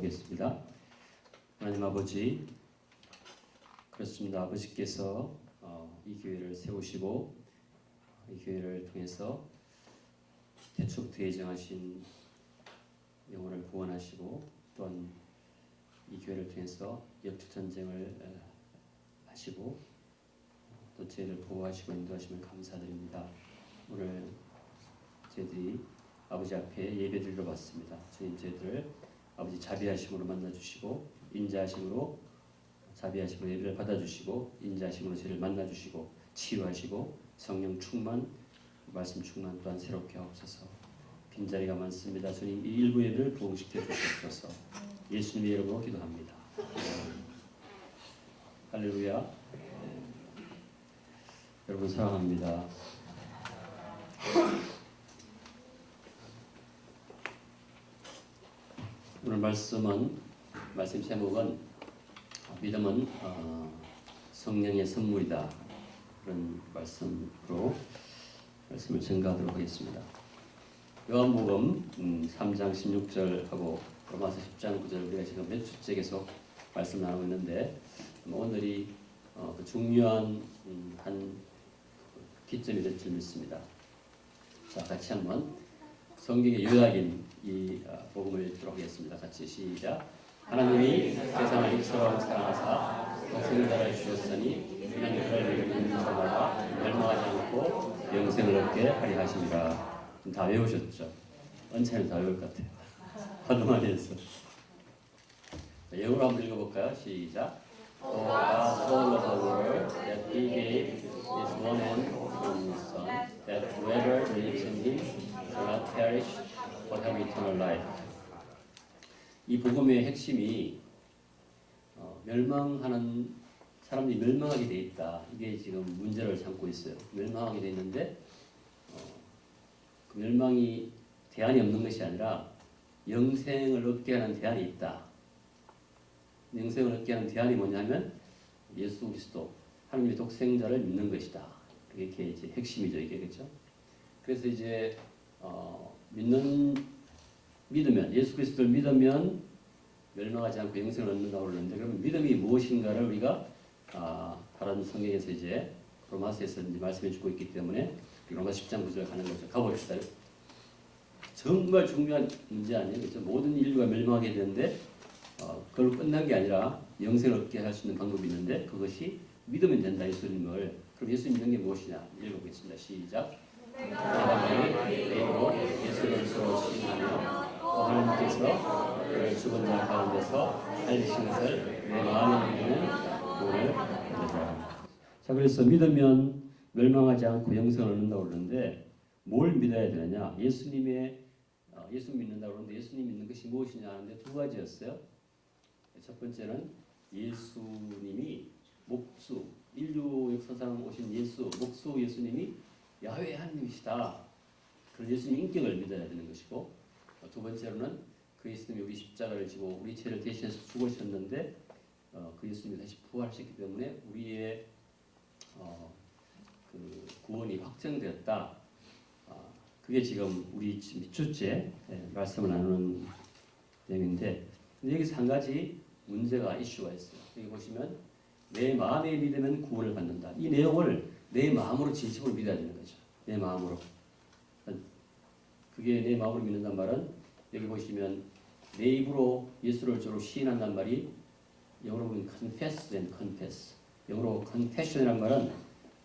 기도하겠습니다. 하나님 아버지, 그렇습니다. 아버지께서 이 교회를 세우시고 이 교회를 통해서 대축부터 예정하신 영혼을 구원하시고 또한 이 교회를 통해서 역투전쟁을 하시고 또 저희를 보호하시고 인도하시면 감사드립니다. 오늘 저희들이 아버지 앞에 예배드리러 왔습니다. 저희들을 아버지 자비하심으로 만나주시고 인자하심으로 자비하심으로 예배를 받아주시고 인자하심으로 저희를 만나주시고 치유하시고 성령 충만 말씀 충만 또한 새롭게 하옵소서. 빈자리가 많습니다. 주님 이 일부 예배를 부흥시켜 주시옵소서. 예수님의 이름으로 기도합니다. 할렐루야. 여러분 사랑합니다. 오늘 말씀 제목은 믿음은 성령의 선물이다. 그런 말씀으로 말씀을 전가하도록 하겠습니다. 요한복음 3장 16절하고 로마서 10장 9절 우리가 지금 몇 주째 계속 말씀 나누고 있는데 오늘이 그 중요한 한 기점이 될 줄 믿습니다. 자, 같이 한번 성경의 요약인 이 복음을 읽도록 하겠습니다. 같이 시작. 하나님이 세상을 이처럼 사랑하사 독생자를 주셨으니 이는 그를 믿는 자마다 멸망하지 않고 영생을 얻게 하려 하심이라. 다 외우셨죠? 언제는 다 외울 것 같아요. 하도 많이 했어. 영어로 한번 읽어볼까요? 시작. For God so loved the world that He gave His one and only Son, that whoever believes in Him shall not perish but have eternal life. 이 복음의 핵심이 멸망하는 사람들이 멸망하게 돼 있다. 이게 지금 문제를 삼고 있어요. 멸망하게 돼 있는데 그 멸망이 대안이 없는 것이 아니라 영생을 얻게 하는 대안이 있다. 영생을 얻게 하는 대안이 뭐냐면 예수 그리스도 하나님의 독생자를 믿는 것이다. 이게 이제 핵심이죠. 이게 그렇죠. 그래서 이제 믿으면 예수 그리스도를 믿으면 멸망하지 않고 영생을 얻는다고 그러는데 그러면 믿음이 무엇인가를 우리가 다른 성경에서 이제 로마서에서 이제 말씀해 주고 있기 때문에 로마서 10장 9절 가는 거죠. 가봅시다. 정말 중요한 문제 아니에요. 그렇죠? 모든 인류가 멸망하게 되는데 그걸로 끝난 게 아니라 영생을 얻게 할 수 있는 방법이 있는데 그것이 믿으면 된다. 예수님을. 그럼 예수 믿는 게 무엇이냐? 읽어보겠습니다. 시작. 아담이 내로 예수를 서로 시인하며 또 하나님께서 그를 죽은 자 가운데서 살리신 것을 내 마음에 믿는 구원을 얻으라. 자, 그래서 믿으면 멸망하지 않고 영생을 얻는다고 그러는데 뭘 믿어야 되느냐? 예수 믿는다고 그러는데 예수님 믿는 것이 무엇이냐 하는데 두 가지였어요. 첫 번째는 예수님이 인류 역사상 오신 목수 예수님이 야훼 하나님이시다. 그런 예수님 인격을 믿어야 되는 것이고 두 번째로는 그 예수님이 우리 십자가를 지고 우리 죄를 대신해서 죽으셨는데 그 예수님이 다시 부활하셨기 때문에 우리의 그 구원이 확정되었다. 그게 지금 우리 몇 주째 말씀을 나누는 내용인데 여기서 한 가지 문제가 이슈가 있어요. 여기 보시면 내 마음에 믿으면 구원을 받는다. 이 내용을 내 마음으로 진심으로 믿어야 되는 거죠. 내 마음으로. 그게 내 마음으로 믿는단 말은 여기 보시면 내 입으로 예수를 주로 시인한단 말이 영어로 보면 confess and confess. 영어로 confession이란 말은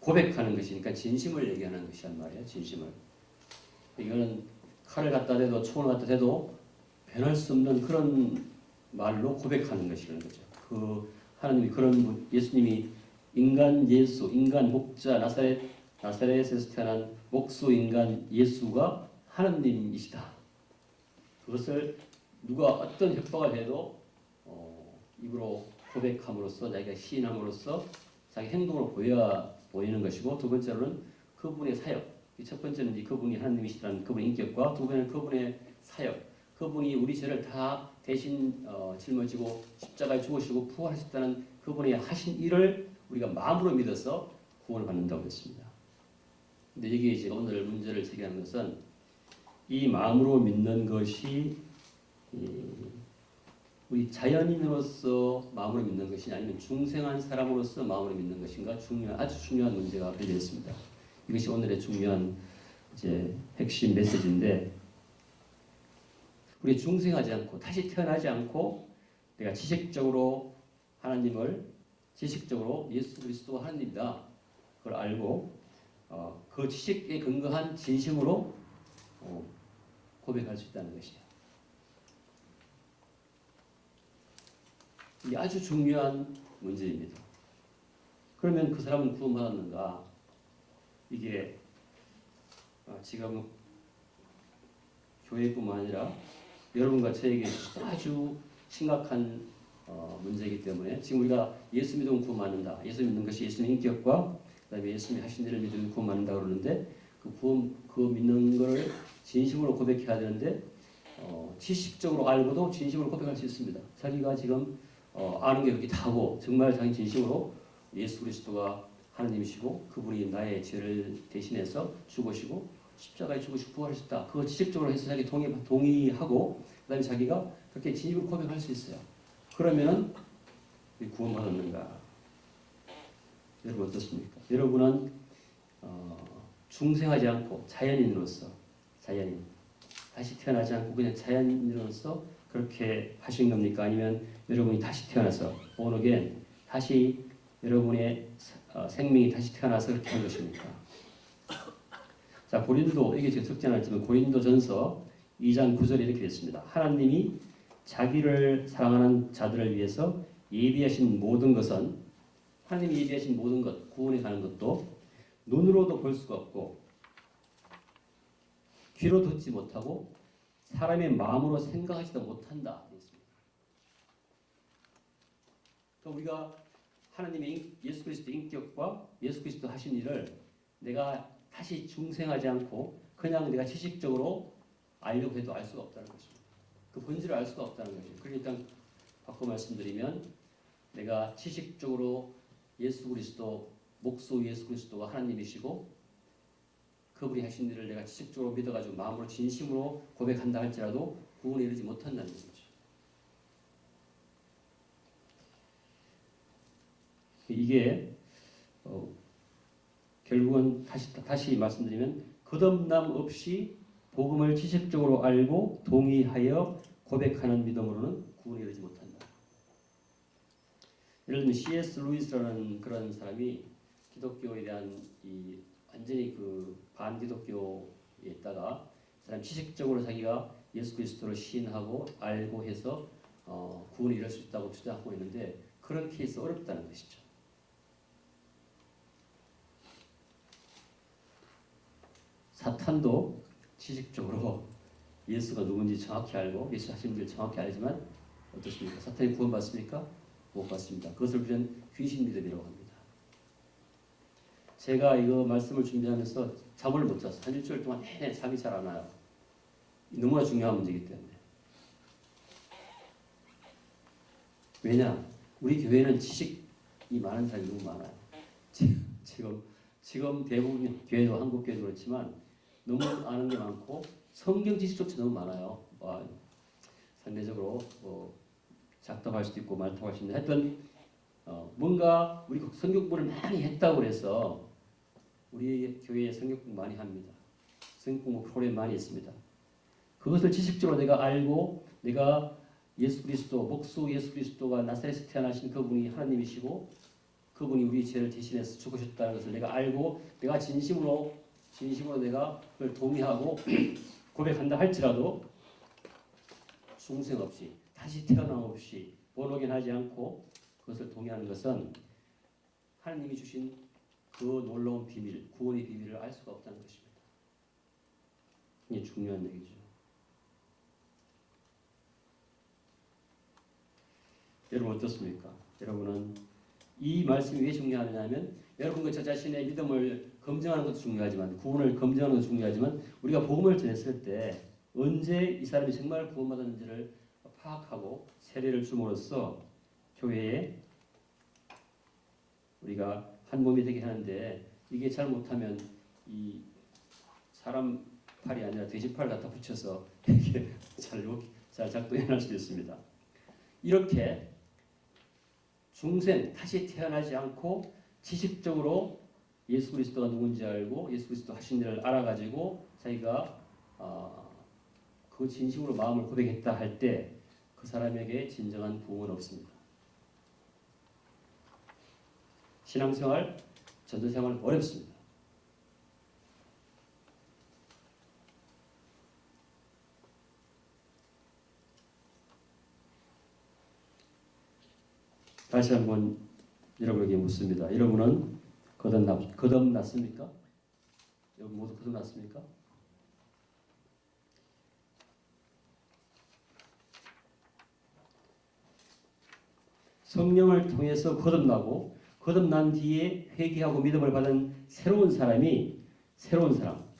고백하는 것이니까 진심을 얘기하는 것이란 말이에요. 진심을. 이거는 칼을 갖다 대도 총을 갖다 대도 변할 수 없는 그런 말로 고백하는 것이라는 거죠. 그 하나님이 그런 예수님이 인간 예수, 인간 목자 나사렛에서 태어난 목수 인간 예수가 하나님이시다. 그것을 누가 어떤 협박을 해도 입으로 고백함으로써 자기가 시인함으로써 자기 행동으로 보이는 것이고 두 번째로는 그분의 사역. 첫 번째는 이제 그분이 하나님이시라는 그분의 인격과 두 번째는 그분의 사역. 그분이 우리 죄를 다 대신 짊어지고 십자가에 죽으시고 부활하셨다는 그분의 하신 일을 우리가 마음으로 믿어서 구원을 받는다고 했습니다. 근데 이게 이제 오늘 문제를 제기하는 것은 이 마음으로 믿는 것이 우리 자연인으로서 마음으로 믿는 것이냐 아니면 중생한 사람으로서 마음으로 믿는 것인가 아주 중요한 문제가 걸려 있습니다. 이것이 오늘의 중요한 이제 핵심 메시지인데 우리 중생하지 않고 다시 태어나지 않고 내가 지식적으로 하나님을 지식적으로 예수 그리스도가 하나님이다 그걸 알고 그 지식에 근거한 진심으로 고백할 수 있다는 것이에요. 이게 아주 중요한 문제입니다. 그러면 그 사람은 구원받았는가? 이게 지금 교회뿐만 아니라 여러분과 저에게 아주 심각한 문제이기 때문에 지금 우리가 예수 믿으면 구원받는다. 예수 믿는 것이 예수님의 인격과 그다음에 예수님이 하신 일을 믿으면 구원받는다 그러는데 그 믿는 것을 진심으로 고백해야 되는데 지식적으로 알고도 진심으로 고백할 수 있습니다. 자기가 지금 아는 게 그렇게 다고 정말 자기 진심으로 예수 그리스도가 하나님이시고 그분이 나의 죄를 대신해서 죽으시고 십자가에 죽으시고 부활하셨다. 그거 지식적으로 해서 자기 동의하고 그다음에 자기가 그렇게 진심으로 고백할 수 있어요. 그러면은 구원받았는가? 여러분 어떻습니까? 여러분은 중생하지 않고 자연인으로서 다시 태어나지 않고 그냥 자연인으로서 그렇게 하신 겁니까? 아니면 여러분이 다시 태어나서 born again 다시 여러분의 생명이 다시 태어나서 그렇게 한 것입니까? 자, 고린도 이게 제가 적지 않았지만 고린도전서 2장 9절에 이렇게 됐습니다. 하나님이 자기를 사랑하는 자들을 위해서 예비하신 모든 것은 하나님이 예비하신 모든 것 구원에 가는 것도 눈으로도 볼 수가 없고 귀로 듣지 못하고 사람의 마음으로 생각하지도 못한다. 그러니까 우리가 하나님의 예수 그리스도 인격과 예수 그리스도 하신 일을 내가 다시 중생하지 않고 그냥 내가 지식적으로 알려고 해도 알 수가 없다는 것입니다. 그 본질을 알 수가 없다는 것이죠. 그러니까 바꿔 말씀드리면 내가 지식적으로 예수 그리스도 목수 예수 그리스도가 하나님이시고 그분이 하신 일을 내가 지식적으로 믿어가지고 마음으로 진심으로 고백한다 할지라도 구원에 이르지 못한다는 거죠. 이게 결국은 다시 말씀드리면 거듭남 없이 복음을 지식적으로 알고 동의하여 고백하는 믿음으로는 구원에 이르지 못한다. 예를 들면 C.S. 루이스라는 그런 사람이 기독교에 대한 완전히 그 반기독교에 있다가 사람 지식적으로 자기가 예수 그리스도를 시인하고 알고 해서 구원에 이룰 수 있다고 주장하고 있는데 그런 케이스 어렵다는 것이죠. 사탄도 지식적으로 예수가 누군지 정확히 알고 예수 하신 일 정확히 알지만 어떻습니까? 사탄이 구원받습니까? 못 받습니다. 그것을 우리는 귀신 믿음이라고 합니다. 제가 이거 말씀을 준비하면서 잠을 못 잤어요. 한 일주일 동안 내내 잠이 잘 안 와요. 너무나 중요한 문제이기 때문에. 왜냐? 우리 교회는 지식이 많은 사람이 너무 많아요. 지금 대부분 교회도 한국 교회도 그렇지만 너무 아는 게 많고 성경 지식조차 너무 많아요. 상대적으로 작답할 수도 있고 말통할 수 있는 하여튼 뭔가 우리 성경 공부를 많이 했다고 해서 우리 교회에 성경 공부 많이 합니다. 성경 공부 프로그램 많이 있습니다. 그것을 지식적으로 내가 알고 내가 예수 그리스도 목수 예수 그리스도가 나사렛에서 태어나신 그분이 하나님이시고 그분이 우리 죄를 대신해서 죽으셨다는 것을 내가 알고 내가 진심으로 내가 그걸 동의하고 고백한다 할지라도 중생 없이 다시 태어남 없이 본어겐하지 않고 그것을 동의하는 것은 하나님이 주신 그 놀라운 비밀, 구원의 비밀을 알 수가 없다는 것입니다. 이게 중요한 얘기죠. 여러분 어떻습니까? 여러분은 이 말씀이 왜 중요하냐면 여러분과 저 자신의 믿음을 검증하는 것도 중요하지만 구원을 검증하는 것도 중요하지만 우리가 복음을 전했을 때 언제 이 사람이 정말 구원받았는지를 파악하고 세례를 줌으로써 교회에 우리가 한 몸이 되게 하는데 이게 잘못하면 이 사람 팔이 아니라 돼지 팔 갖다 붙여서 이렇게 잘 작동해 날 수도 있습니다. 이렇게 중생 다시 태어나지 않고 지식적으로 예수 그리스도가 누군지 알고 예수 그리스도 하신 일을 알아가지고 자기가 그 진심으로 마음을 고백했다 할 때 그 사람에게 진정한 부흥은 없습니다. 신앙생활, 전도생활은 어렵습니다. 다시 한번 여러분에게 묻습니다. 여러분은 거듭났습니까? 여러분 모두 거듭났습니까? 성령을 통해서 거듭나고 거듭난 뒤에 회개하고 믿음을 받은 새로운 사람,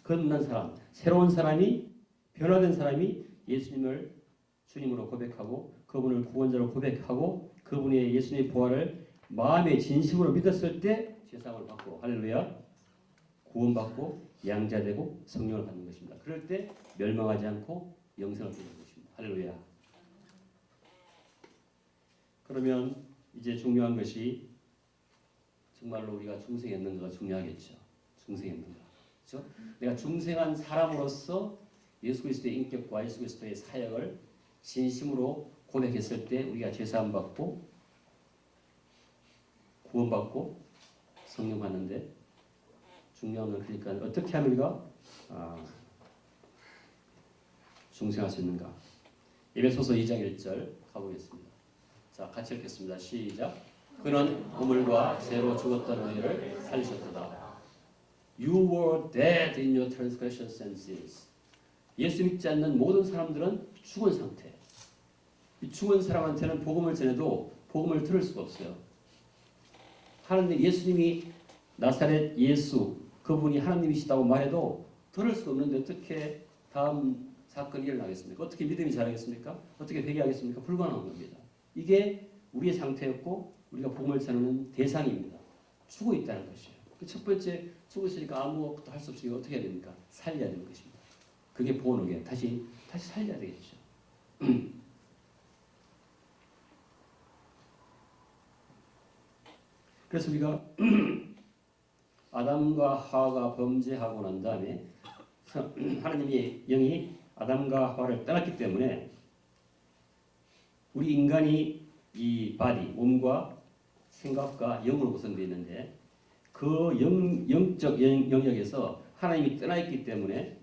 거듭난 사람, 새로운 사람이 변화된 사람이 예수님을 주님으로 고백하고 그분을 구원자로 고백하고 그분의 예수님의 부활을 마음의 진심으로 믿었을 때 죄사함을 받고 할렐루야 구원받고 양자되고 성령을 받는 것입니다. 그럴 때 멸망하지 않고 영생을 주는 것입니다. 할렐루야. 그러면 이제 중요한 것이 정말로 우리가 중생했는가가 중요하겠죠. 중생했는가. 그렇죠? 내가 중생한 사람으로서 예수 그리스도의 인격과 예수 그리스도의 사역을 진심으로 고백했을 때 우리가 죄사함 받고 구원받고 성령 받는데 중요한 건 그러니까 어떻게 하면 우리가 중생할 수 있는가. 에베소서 2장 1절 가보겠습니다. 자, 같이 읽겠습니다. 시작. 그는 우물과 죄로 죽었던 너희를 살리셨도다. You were dead in your transgressions and sins. 예수 믿지 않는 모든 사람들은 죽은 상태. 이 죽은 사람한테는 복음을 전해도 복음을 들을 수가 없어요. 하나님 예수님이 나사렛 예수 그분이 하나님이시다고 말해도 들을 수가 없는데 어떻게 다음 사건이 일어나겠습니까? 어떻게 믿음이 자라겠습니까? 어떻게 회개하겠습니까? 불가능한 겁니다. 이게 우리의 상태였고 우리가 복음을 전하는 대상입니다. 죽어 있다는 것이에요. 첫 번째 죽어 있으니까 아무것도 할 수 없으니까 어떻게 해야 됩니까? 살려야 되는 것입니다. 그게 본어게 다시 살려야 되겠죠. 그래서 우리가 아담과 하와가 범죄하고 난 다음에 하나님의 영이 아담과 하와를 떠났기 때문에 우리 인간이 이 바디, 몸과 생각과 영으로 구성되어 있는데 그 영적 영역에서 하나님이 떠나 있기 때문에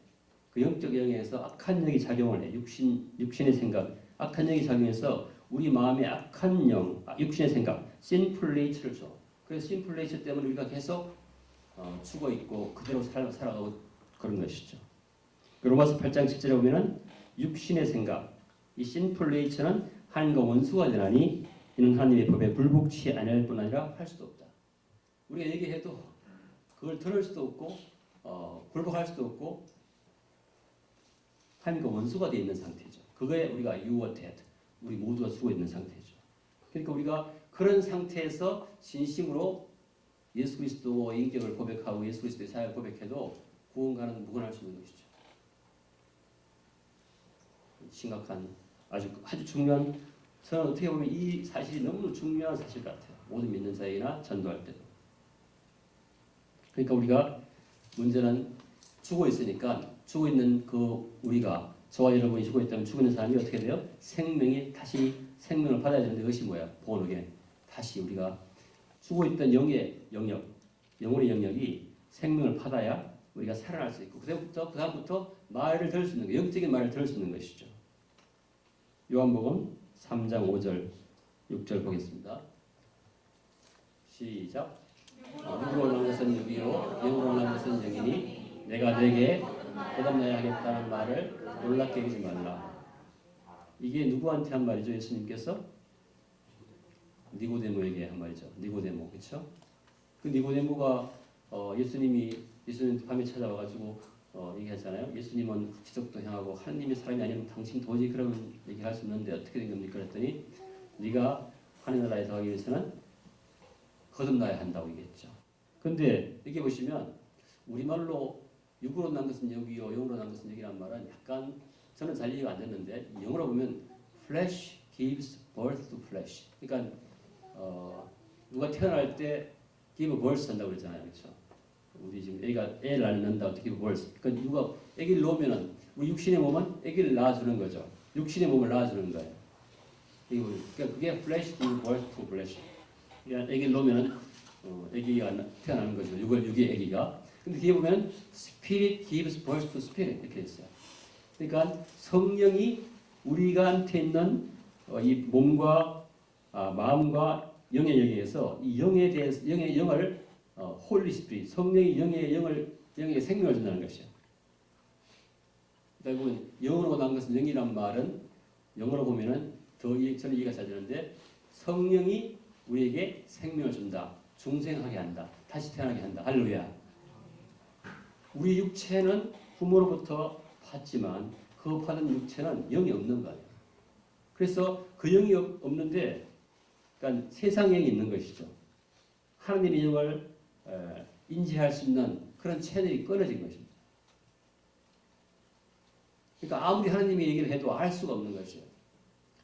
그 영적 영역에서 악한 영이 작용을 해. 육신의 생각, 악한 영이 작용해서 우리 마음에 악한 영, 육신의 생각, sinful nature를 줘. 그래서 sinful nature 때문에 우리가 계속 죽어 있고 그대로 살아가고 그런 것이죠. 로마서 8장 7절에 보면은 육신의 생각, 이 sinful nature는 하나님과 원수가 되나니 이는 하나님의 법에 불복치 아니할 뿐 아니라 할 수도 없다. 우리가 얘기해도 그걸 들을 수도 없고 불복할 수도 없고 하나님과 원수가 되어 있는 상태죠. 그거에 우리가 you were dead. 우리 모두가 죽어 있는 상태죠. 그러니까 우리가 그런 상태에서 진심으로 예수 그리스도의 인격을 고백하고 예수 그리스도의 사역을 고백해도 구원과는 무관할 수 있는 것이죠. 심각한 아주 중요한 저는 어떻게 보면 이 사실이 너무 중요한 사실 같아요. 모든 믿는 자에게나 전도할 때도. 그러니까 우리가 문제는 죽어 있으니까 죽어 있는 그 우리가 저와 여러분이 죽어 있다면 죽어 있는 사람이 어떻게 돼요? 생명이 다시 생명을 받아야 되는데 그것이 뭐야? 본어게 다시 우리가 죽어 있던 영의 영역, 영혼의 영역이 생명을 받아야 우리가 살아날 수 있고 그다음부터 말을 들을 수 있는 거, 영적인 말을 들을 수 있는 것이죠. 요한복음 3장 5절, 6절 보겠습니다. 시작. 육으로 난 것은 육이요 영으로 난 것은 영이니 내가 내게 거듭나야 하겠다는 말을 놀랍게 여기지 말라. 이게 누구한테 한 말이죠? 예수님께서 니고데모에게 한 말이죠. 니고데모, 그렇죠? 그 니고데모가 예수님 밤에 찾아와가지고 얘기하잖아요. 예수님은 지적도 향하고 하나님의 사람이 아니면 당신 도저히 그런 얘기할 수 없는데 어떻게 된 겁니까? 그랬더니 네가 하늘 나라에 들어가기 위해서는 거듭나야 한다고 얘기했죠. 근데 여기 보시면 우리말로 육으로 난 것은 육이요 영으로 난 것은 영이란 말은 약간 저는 잘 이해가 안 됐는데 영어로 보면 flesh gives birth to flesh. 그러니까 누가 태어날 때 give birth 한다고 그랬잖아요, 그렇죠? 우리 지금 애가 애를 낳는다 어떻게 give birth. 그러니까 누가 아기를 놓으면은 우리 육신의 몸은 아기를 낳아주는 거죠. 육신의 몸을 낳아주는 거예요. 그러니까 그게 flesh give birth to flesh. 그러니까 아기를 놓으면은 아기가 태어나는 거죠. 육의 아기가. 근데 뒤에 보면 spirit gives birth to spirit 이렇게 있어요. 그러니까 성령이 우리가한테 있는 이 몸과 마음과 영의 영에서 이 영에 대해서 영의 영을 홀리 스피릿 성령이 영의 생명을 준다는 것이요. 결국은 영으로 난 것은 영이란 말은 영어로 보면은 저는 이해가 잘 되는데 성령이 우리에게 생명을 준다, 중생하게 한다, 다시 태어나게 한다. 할렐루야. 우리 육체는 부모로부터 받지만 그 받은 육체는 영이 없는 거예요. 그래서 그 영이 없는데, 그러니까 세상 영이 있는 것이죠. 하나님의 영을 인지할 수 있는 그런 채널이 끊어진 것입니다. 그러니까 아무리 하나님이 얘기를 해도 알 수가 없는 것이에요.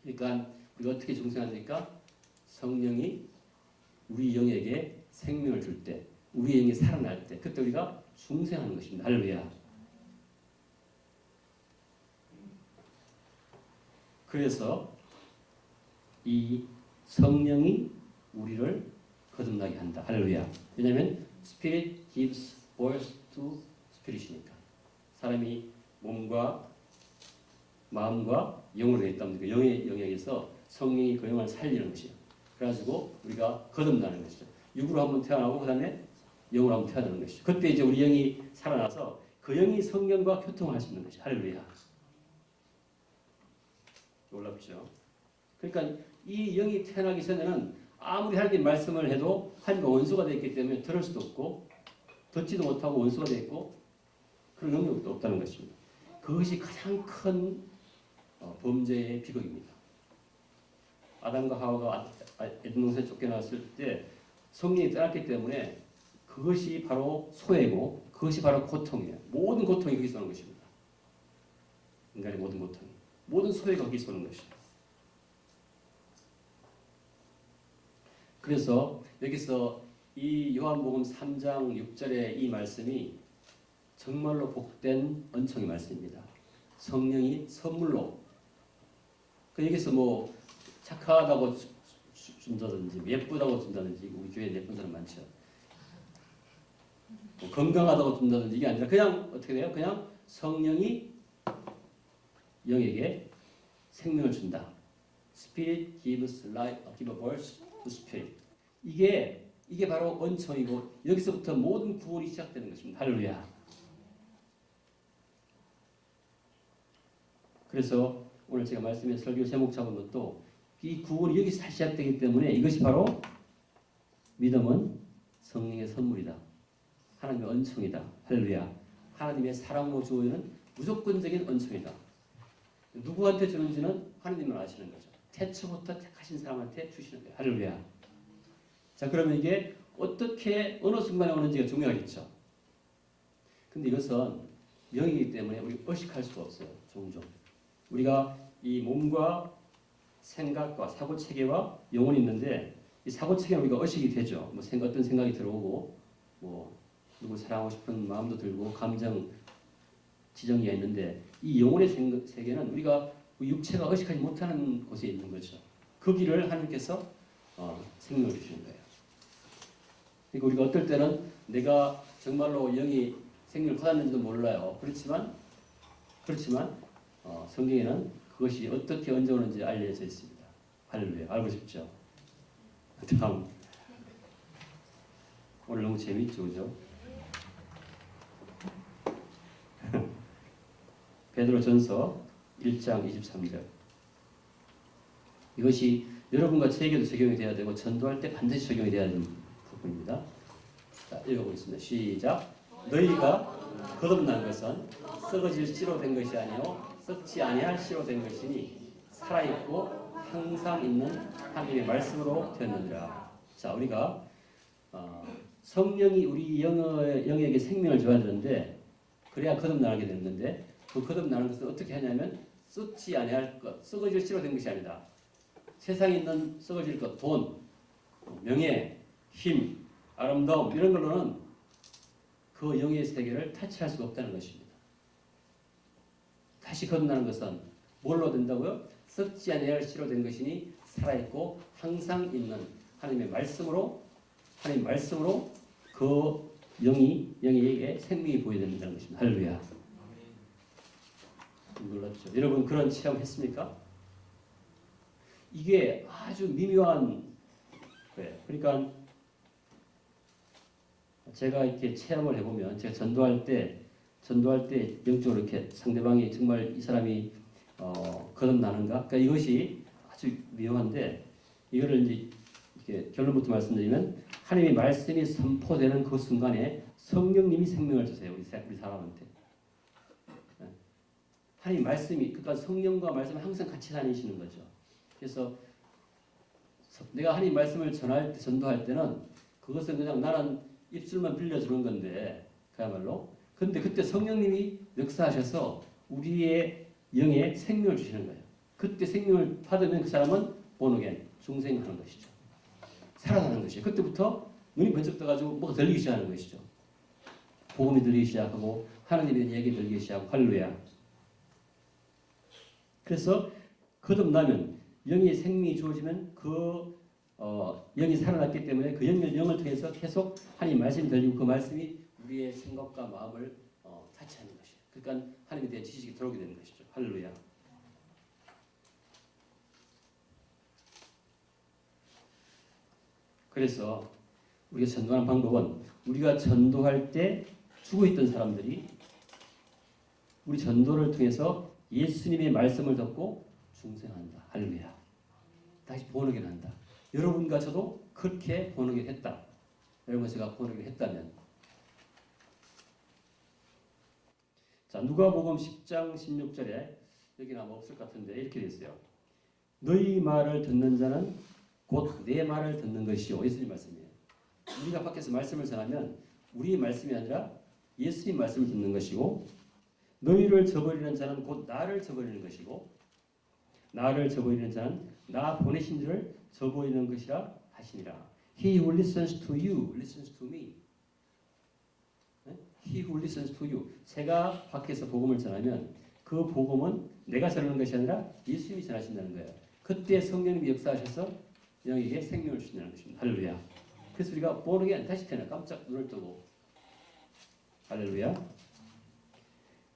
그러니까 우리가 어떻게 중생하니까 성령이 우리 영에게 생명을 줄 때, 우리 영이 살아날 때, 그때 우리가 중생하는 것입니다. 할렐루야. 그래서 이 성령이 우리를 거듭나게 한다. 할렐루야. 왜냐하면 Spirit gives birth to Spirit이니까. 사람이 몸과 마음과 영으로 되어 있다면 그 영의 영역에서 성령이 그 영을 살리는 것이에요. 그래가지고 우리가 거듭나는 것이죠. 육으로 한번 태어나고 그 다음에 영으로 한번 태어나는 것이죠. 그때 이제 우리 영이 살아나서 그 영이 성령과 교통할 수 있는 것이죠. 할렐루야. 놀랍죠. 그러니까 이 영이 태어나기 전에는 아무리 하나님 말씀을 해도 하나님과 원수가 되어 있기 때문에 들을 수도 없고 듣지도 못하고 원수가 되어 있고 그런 능력도 없다는 것입니다. 그것이 가장 큰 범죄의 비극입니다. 아담과 하와가 에덴 동산에 쫓겨났을 때 성령이 떠났기 때문에 그것이 바로 소외고 그것이 바로 고통이에요. 모든 고통이 거기서 오는 것입니다. 인간의 모든 고통이. 모든 소외가 거기서 오는 것입니다. 그래서 여기서 이 요한복음 3장 6절의 이 말씀이 정말로 복된 은총의 말씀입니다. 성령이 선물로 여기서 뭐 착하다고 준다든지 예쁘다고 준다든지 우리 교회에 예쁜 사람 많죠. 뭐 건강하다고 준다든지 이게 아니라 그냥 어떻게 돼요? 그냥 성령이 영에게 생명을 준다. Spirit gives life, give birth to spirit. 이게 바로 은총이고 여기서부터 모든 구원이 시작되는 것입니다. 할렐루야. 그래서 오늘 제가 말씀의 설교 제목 잡은 것도 이 구원이 여기서 다시 시작되기 때문에 이것이 바로 믿음은 성령의 선물이다. 하나님의 은총이다. 할렐루야. 하나님의 사랑으로 주어지는 무조건적인 은총이다. 누구한테 주는지는 하나님만 아시는 거죠. 태초부터 택하신 사람한테 주시는 거예요. 할렐루야. 자, 그러면 이게 어떻게 어느 순간에 오는지가 중요하겠죠. 근데 이것은 영이기 때문에 우리 의식할 수가 없어요. 종종. 우리가 이 몸과 생각과 사고체계와 영혼이 있는데 이 사고체계는 우리가 의식이 되죠. 뭐 어떤 생각이 들어오고 뭐 누구 사랑하고 싶은 마음도 들고 감정 지정이 있는데 이 영혼의 세계는 우리가 육체가 의식하지 못하는 곳에 있는 거죠. 그 길을 하나님께서 생명을 주시는 거예요. 그러니까 우리가 어떨 때는 내가 정말로 영이 생명을 받았는지도 몰라요. 그렇지만 성경에는 그것이 어떻게 언제 오는지 알려져 있습니다. 할렐루야. 알고 싶죠? 다음. 오늘 너무 재밌죠, 그죠? 베드로전서 1장 23절. 이것이 여러분과 저에게도 적용이 돼야 되고 전도할 때 반드시 적용이 돼야 되는 부분입니다. 자, 읽어보겠습니다. 시작. 너희가 거듭난 것은 썩어질 씨로 된 것이 아니요 썩지 아니할 씨로 된 것이니 살아있고 항상 있는 하나님의 말씀으로 되었느니라. 자, 우리가 성령이 우리 영에게 생명을 줘야 되는데 그래야 거듭나게 되는데 그 거듭나는 것은 어떻게 하냐면 썩지 아니할 것, 썩어질 씨로 된 것이 아니다. 세상에 있는 썩어질 것, 돈, 명예, 힘, 아름다움 이런 걸로는 그 영의 세계를 타치할 수가 없다는 것입니다. 다시 거듭나는 것은 뭘로 된다고요? 썩지 아니할 씨로 된 것이니 살아있고 항상 있는 하나님의 말씀으로 그 영이에게 생명이 보여야 된다는 것입니다. 할렐루야. 놀랍죠. 여러분 그런 체험했습니까? 이게 아주 미묘한 거예요. 그러니까 제가 이렇게 체험을 해보면 제가 전도할 때 영적으로 이렇게 상대방이 정말 이 사람이 거듭나는가? 그러니까 이것이 아주 미묘한데 이거를 이제 이렇게 결론부터 말씀드리면 하나님의 말씀이 선포되는 그 순간에 성령님이 생명을 주세요. 우리 사람한테. 하나님 말씀이 그러니까 성령과 말씀이 항상 같이 다니시는 거죠. 그래서 내가 하나님 말씀을 전도할 때는 그것은 그냥 나는 입술만 빌려주는 건데 그야말로 근데 그때 성령님이 역사하셔서 우리의 영에 생명을 주시는 거예요. 그때 생명을 받으면 그 사람은 본어겐 중생하는 것이죠. 살아나는 것이에요. 그때부터 눈이 번쩍 떠가지고 뭐가 들리기 시작하는 것이죠. 복음이 들리기 시작하고 하나님의 얘기 들리기 시작하고 할렐루야. 그래서 거듭나면 영의 생명이 주어지면 영이 살아났기 때문에 그 영을 통해서 계속 하나님 말씀이 들리고 그 말씀이 우리의 생각과 마음을 타치하는 것이에요. 그러니까 하나님에 대한 지식이 들어오게 되는 것이죠. 할렐루야. 그래서 우리가 전도하는 방법은 우리가 전도할 때 죽어있던 사람들이 우리 전도를 통해서 예수님의 말씀을 듣고 중생한다. 할렐루야. 다시 본어게 한다. 여러분과 저도 그렇게 본어게 했다. 여러분 제가 본어게 했다면 자 누가복음 10장 16절에 여기는 아마 없을 것 같은데 이렇게 되어 있어요. 너희 말을 듣는 자는 곧 내 말을 듣는 것이요. 예수님 말씀이에요. 우리가 밖에서 말씀을 전하면 우리의 말씀이 아니라 예수님 말씀을 듣는 것이고 너희를 저버리는 자는 곧 나를 저버리는 것이고 나를 저버리는 자는 나 보내신 줄을 저버리는 것이라 하시니라. He who listens to you listens to me. He who listens to you. 제가 밖에서 복음을 전하면 그 복음은 내가 전하는 것이 아니라 예수님이 전하신다는 거예요. 그때 성령님이 역사하셔서 영에게 생명을 주신다는 것입니다. 할렐루야. 그래서 우리가 보르게 다시 태어나 깜짝 눈을 뜨고 할렐루야.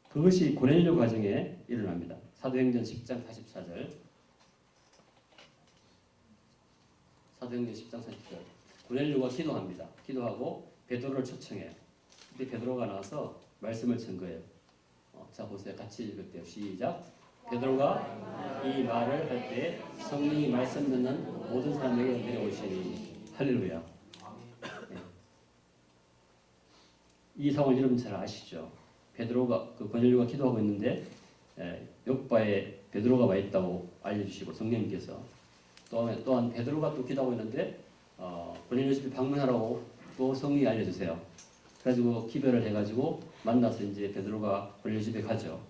그것이 고넬료 과정에 일어납니다. 사도행전 10장 44절. 사도행전 10장 44절. 고넬료가 기도합니다. 기도하고 베드로를 초청해요. 그때 베드로가 나와서 말씀을 전 거예요. 자 보세요. 같이 읽을게요. 시작. 베드로가 이 말을 할 때 성령이 말씀 듣는 모든 사람에게 내려오시니 할렐루야. 네. 이 상황을 여러분 잘 아시죠? 베드로가 고넬료가 기도하고 있는데 요바에 베드로가 와 있다고 알려주시고 성령님께서 또한 베드로가 또 기도하고 있는데 고넬료 집에 방문하라고 또 성령이 알려주세요. 그래가지고 기별을 해가지고 만나서 이제 베드로가 고넬료 집에 가죠.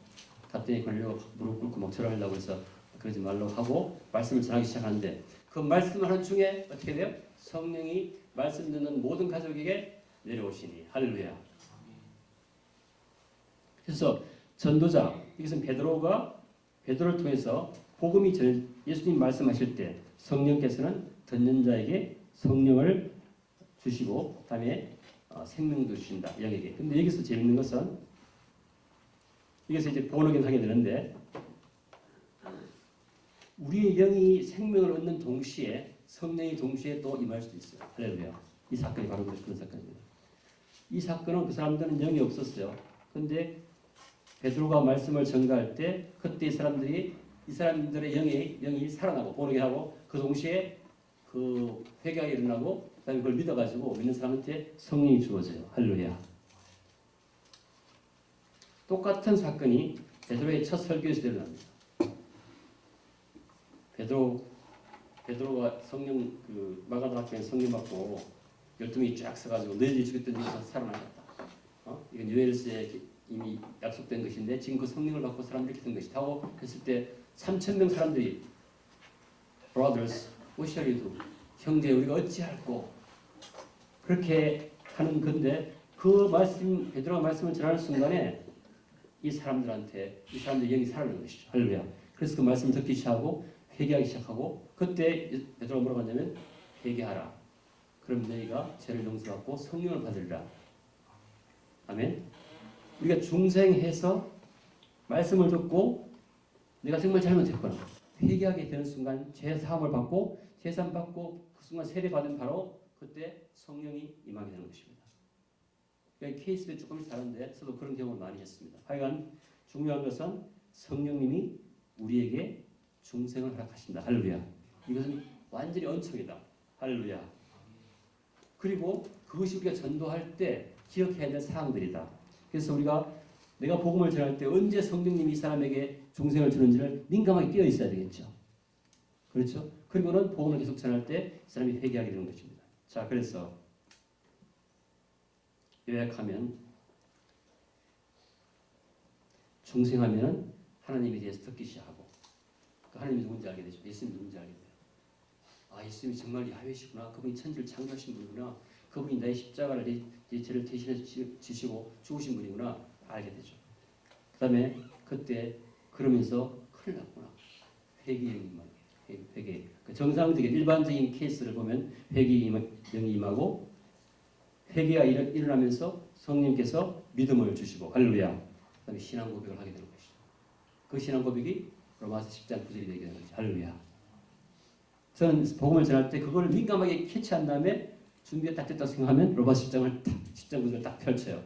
갔더니 고넬료가 무릎 꿇고 막 절하려고 해서 그러지 말라고 하고 말씀을 전하기 시작하는데 그 말씀을 한 중에 어떻게 돼요? 성령이 말씀 듣는 모든 가족에게 내려오시니 할렐루야. 그래서 전도자 이것은 베드로를 통해서 복음이 예수님 말씀하실 때 성령께서는 듣는 자에게 성령을 주시고 그다음에 생명도 주신다 영에게. 근데 여기서 재밌는 것은 여기서 이제 본어겐 하게 되는데 우리의 영이 생명을 얻는 동시에 성령이 동시에 또 임할 수도 있어요. 할렐루야. 이 사건이 바로 그런 사건입니다. 이 사건은 그 사람들은 영이 없었어요. 근데 베드로가 말씀을 전가할 때 그때 이 사람들의 영이 살아나고 본어겐하고 그 동시에 그 회개가 일어나고 그다음에 그걸 믿어가지고 믿는 사람한테 성령이 주어져요. 할렐루야. 똑같은 사건이 베드로의 첫 설교에서 일어납니다. 베드로가 성령 마가다 학교에 성령 받고 12명이 쫙 서가지고 너희들이 죽였던 일에서 살아나셨다. 이건 요엘서에 이미 약속된 것인데 지금 그 성령을 받고 사람들이 이렇게 된 것이다 하고 했을 때 3,000명 사람들이 brothers, what shall you do? 형제, 우리가 어찌할꼬? 그렇게 하는 건데 그 말씀, 베드로가 말씀을 전하는 순간에 이 사람들한테 이 사람들의 영이 살아나는 것이죠. 할렐루야. 그래서 그 말씀을 듣기 시작하고 회개하기 시작하고 그때 베드로가 뭐라고 하냐면 회개하라. 그럼 너희가 죄를 용서받고 성령을 받으리라. 아멘. 우리가 중생해서 말씀을 듣고 내가 정말 잘못했구나. 회개하게 되는 순간 죄 사함을 받고 제산 받고 그 순간 세례 받은 바로 그때 성령이 임하게 되는 것입니다. 그러니까 케이스가 조금씩 다른데 저도 그런 경험을 많이 했습니다. 하여간 중요한 것은 성령님이 우리에게 중생을 허락하신다. 할렐루야. 이것은 완전히 언총이다. 할렐루야. 그리고 그것이 우리가 전도할 때 기억해야 될 사항들이다. 그래서 우리가 내가 복음을 전할 때 언제 성령님이 이 사람에게 중생을 주는지를 민감하게 끼어 있어야 되겠죠. 그렇죠? 그리고는 복음을 계속 전할 때 이 사람이 회개하게 되는 것입니다. 자, 그래서 요약하면 중생하면 하나님에 대해서 듣기 시작하고 하나님이 누군지 알게 되죠. 예수님이 누군지 알게 돼요. 아, 예수님이 정말 야훼시구나. 그분이 천지를 창조하신 분이구나. 그분이 나의 십자가를 내 죄를 대신해서 지시고 죽으신 분이구나. 알게 되죠. 그 다음에 그때 그러면서 큰일 났구나. 회개의 회개. 그 정상적인 일반적인 케이스를 보면 회개의 영이 임하고 회개가 일어나면서 성령님께서 믿음을 주시고 할렐루야. 그 다음에 신앙 고백을 하게 되는 것이죠. 그 신앙 고백이 로마서 10장 9절이 되게 되는 것이죠. 할렐루야. 저는 복음을 전할 때 그걸 민감하게 캐치한 다음에 준비가 딱 됐다고 생각하면 로마서 10장 9절을 딱 펼쳐요.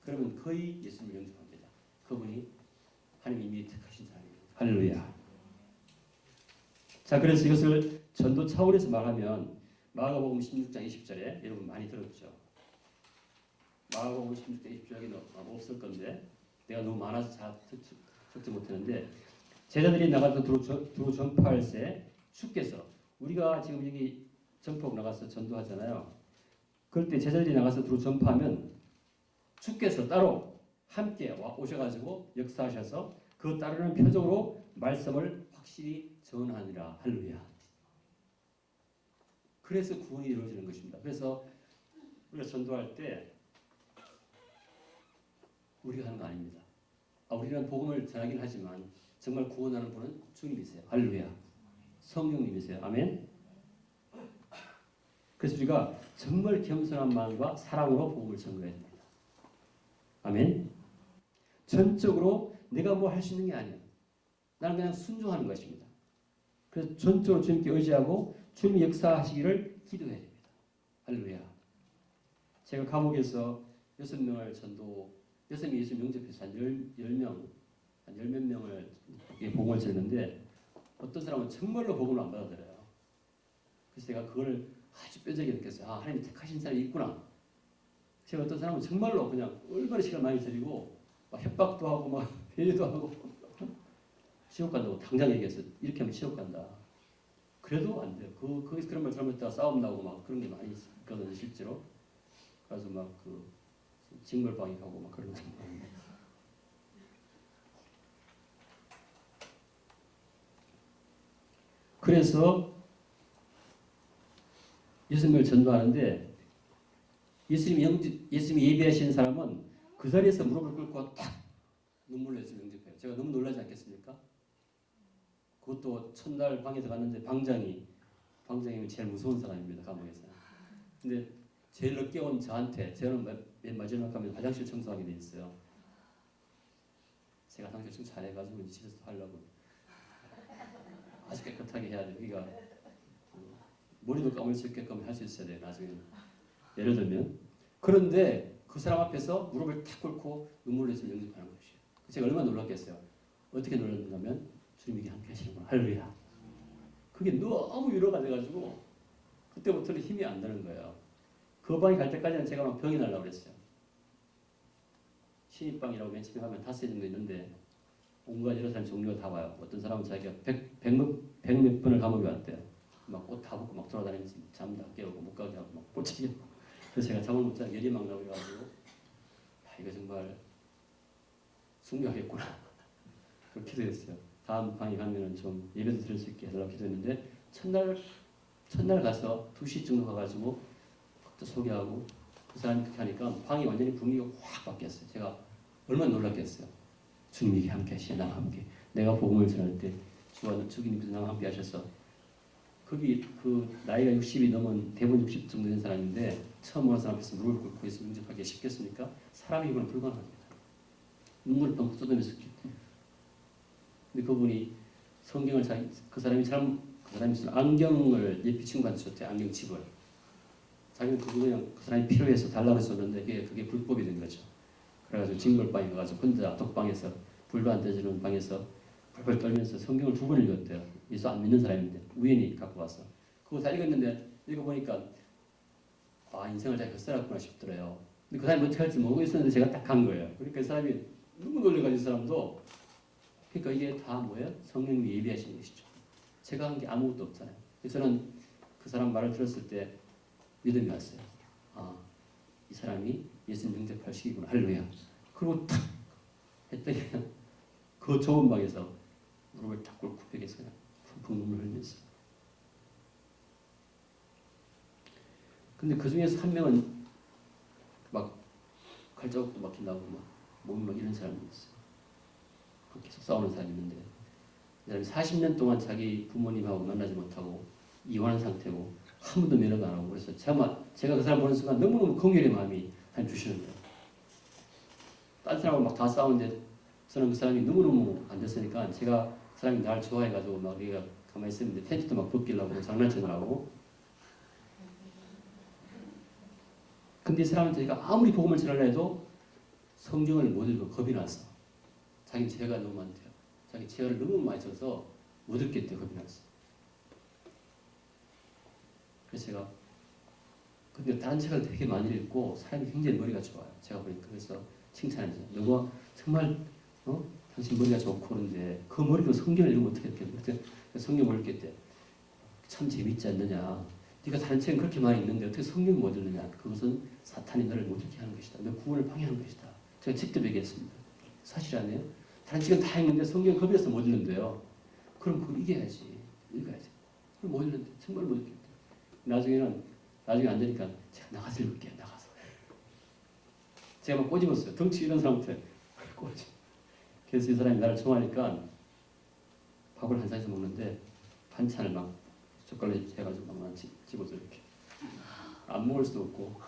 그러면 거의 예수님을 영접합니다. 그분이 하나님이 이미 택하신 사람이에요. 할렐루야. 자, 그래서 이것을 전도 차원에서 말하면 마가복음 16장 20절에 여러분 많이 들었죠. 마가복음 16장 20절에는 없을 건데 내가 너무 많아서 잘 적지 못했는데 제자들이 나가서 두루 전파할 때 주께서 우리가 지금 여기 전폭 나가서 전도하잖아요. 그럴 때 제자들이 나가서 두루 전파하면 주께서 따로 함께 오셔가지고 역사하셔서 그 따르는 표적으로 말씀을 확실히 전하니라. 할렐루야. 그래서 구원이 이루어지는 것입니다. 그래서 우리가 전도할 때 우리가 하는 거 아닙니다. 우리는 복음을 전하긴 하지만 정말 구원하는 분은 주님이세요. 할렐루야. 성령님이세요. 아멘. 그래서 우리가 정말 겸손한 마음과 사랑으로 복음을 전거해야 됩니다. 아멘. 전적으로 내가 뭐 할 수 있는 게 아니에요. 나는 그냥 순종하는 것입니다. 그래서 전적으로 주님께 의지하고 주님이 역사하시기를 기도해야 됩니다. 할렐루야. 제가 감옥에서 6명을 전도, 6명이 예수 영접해서 한 10명, 한 10몇 명을 복음을 전했는데 어떤 사람은 정말로 복음을 안 받아들여요. 그래서 제가 그걸 아주 뼈저리게 느꼈어요. 아, 하나님이 택하신 사람이 있구나. 제가 어떤 사람은 정말로 그냥 얼마나 시간 많이 들이고 막 협박도 하고 막 회의도 하고 지옥 간다고 당장 얘기했어요. 이렇게 하면 지옥 간다. 그래도 안 돼요. 거기서 그런 말 잘못했다가 싸움 나고 막 그런 게 많이 있거든요, 실제로. 그래서 막 징벌방위하고 막 그런 거. 그래서 예수님을 전도하는데 예수님이 예배하시는 사람은 그 자리에서 무릎을 꿇고 탁 눈물로 예수님 영접해요. 제가 너무 놀라지 않겠습니까? 그것도 첫날 방에서 갔는데 방장이 제일 무서운 사람입니다. 감옥에서. 근데 제일 늦게 온 저한테 저는 맨 마지막 가면 화장실 청소하게 돼 있어요. 제가 화장실 청소 잘해가지고 이제 집에서 하려고 아주 깨끗하게 해야 돼요. 그러니까 머리도 감을 수 있게끔 할 수 있어야 돼요. 나중에 예를 들면 그런데 그 사람 앞에서 무릎을 탁 꿇고 눈물로 해서 영접하는 것이에요. 제가 얼마나 놀랐겠어요. 어떻게 놀랐는가 하면 주님이 함께 하시는구나. 할렐루야. 그게 너무 위로가 돼가지고 그때부터는 힘이 안 나는 거예요. 그 방에 갈 때까지는 제가 막 병이 나려고 그랬어요. 신입방이라고 맨 처음에 가면 5개 정도 있는데 온갖 여러 사람 종류가 다 와요. 어떤 사람은 자기가 100몇 번을 감옥에 왔대요. 막 옷 다 벗고 막 돌아다니면서 잠 다 깨우고 못 가게 하고 막 꼴찌게 하고. 그래서 제가 잠을 못 자고 열이 막 나고 그래가지고 이거 정말 숙명하겠구나. 그렇게 기도했어요. 다음 방에 가면은 좀 예배도 드릴 수 있게 해달라고 기도했는데 첫날 가서 2시 정도 가가지고 또 소개하고 그 사람이 그렇게 하니까 방이 완전히 분위기가 확 바뀌었어요. 제가 얼마나 놀랐겠어요. 주님이 함께 하시네, 나와 함께. 내가 복음을 전할 때 주님께서 나와 함께 하셔서 거기 그 나이가 60이 넘은 대부분 60 정도 된 사람인데 처음 오는 사람 앞에서 무릎을 꿇고 있으면 응접하기 쉽겠습니까? 사람이 이건 불가능합니다. 눈물을 뻥 쏟아내면서 근데 그분이 성경을 그 사람이 무슨 안경을 예비 친구한테 줬대. 안경칩을. 자기는 그 사람이 필요해서 달라고 했었는데 그게 불법이 된 거죠. 그래가지고 징벌방에 가가지고 혼자 독방에서 불도 안 떠지는 방에서 벌벌 떨면서 성경을 2번 읽었대요. 예수 안 믿는 사람인데 우연히 갖고 와서 그거 다 읽었는데 읽어보니까 인생을 잘 헛살았구나 싶더래요. 근데 그 사람이 어떻게 할지 모르고 있었는데 제가 딱 간 거예요. 그러니까 이 사람이 너무 놀래가지고 이 사람도 그러니까 이게 다 뭐예요? 성령님이 예비하신 것이죠. 제가 한 게 아무것도 없잖아요. 그래서 저는 그 사람 말을 들었을 때 믿음이 왔어요. 이 사람이 예수님 영접할 시기구나. 할렐루야. 그리고 탁 했더니 그 좁은 방에서 무릎을 탁 꿇고 벽에서 그냥 푹푹 눈물 흘리면서. 근데 그 중에서 한 명은 막 칼자국도 막힌다고 막 몸이 막 이런 사람이 있어요. 계속 싸우는 사람이 있는데 그 사람이 40년 동안 자기 부모님하고 만나지 못하고 이혼한 상태고 한 번도 면회도 안 하고 그래서 제가 그 사람 보는 순간 너무너무 긍휼의 마음이 한 주시는 거예요. 딴 사람하고 막 다 싸우는데 저는 그 사람이 너무너무 안 됐으니까 제가 그 사람이 날 좋아해가지고 막 우리가 가만히 있었는데 텐트도 막 벗기려고 장난치느라고. 근데 이 사람은 제가 아무리 복음을 전하려 해도 성경을 못 읽고 겁이 나서 자기 죄가 너무 많대요. 자기 죄를 너무 많이 져서 못 읽겠대. 겁이 났어. 그래서 제가 근데 다른 책을 되게 많이 읽고 사람이 굉장히 머리가 좋아요. 제가 보니까 그래서 칭찬해줘요. 너가 정말 당신 머리가 좋고 그런데 그 머리로 성경을 읽으면 어떻게 했겠냐. 성경을 읽겠대. 참 재밌지 않느냐. 네가 다른 책은 그렇게 많이 읽는데 어떻게 성경을 못 읽느냐. 그것은 사탄이 너를 못 읽게 하는 것이다. 너 구원을 방해하는 것이다. 제가 직접 얘기했습니다. 사실 아니에요? 다른 책은 다 읽는데 성경 겁이어서 못 읽는데요. 그럼 그걸 이겨야지. 읽어야지. 그걸 못 읽는데 정말 못 읽겠대. 나중에 안 되니까 제가 나가서 읽을게요. 나가서. 제가 막 꼬집었어요. 덩치 이런 사람한테 꼬집. 그래서 이 사람이 나를 좋아하니까 밥을 한 상에서 먹는데 반찬을 막 젓갈로 해가지고 막 집어서 이렇게 안 먹을 수도 없고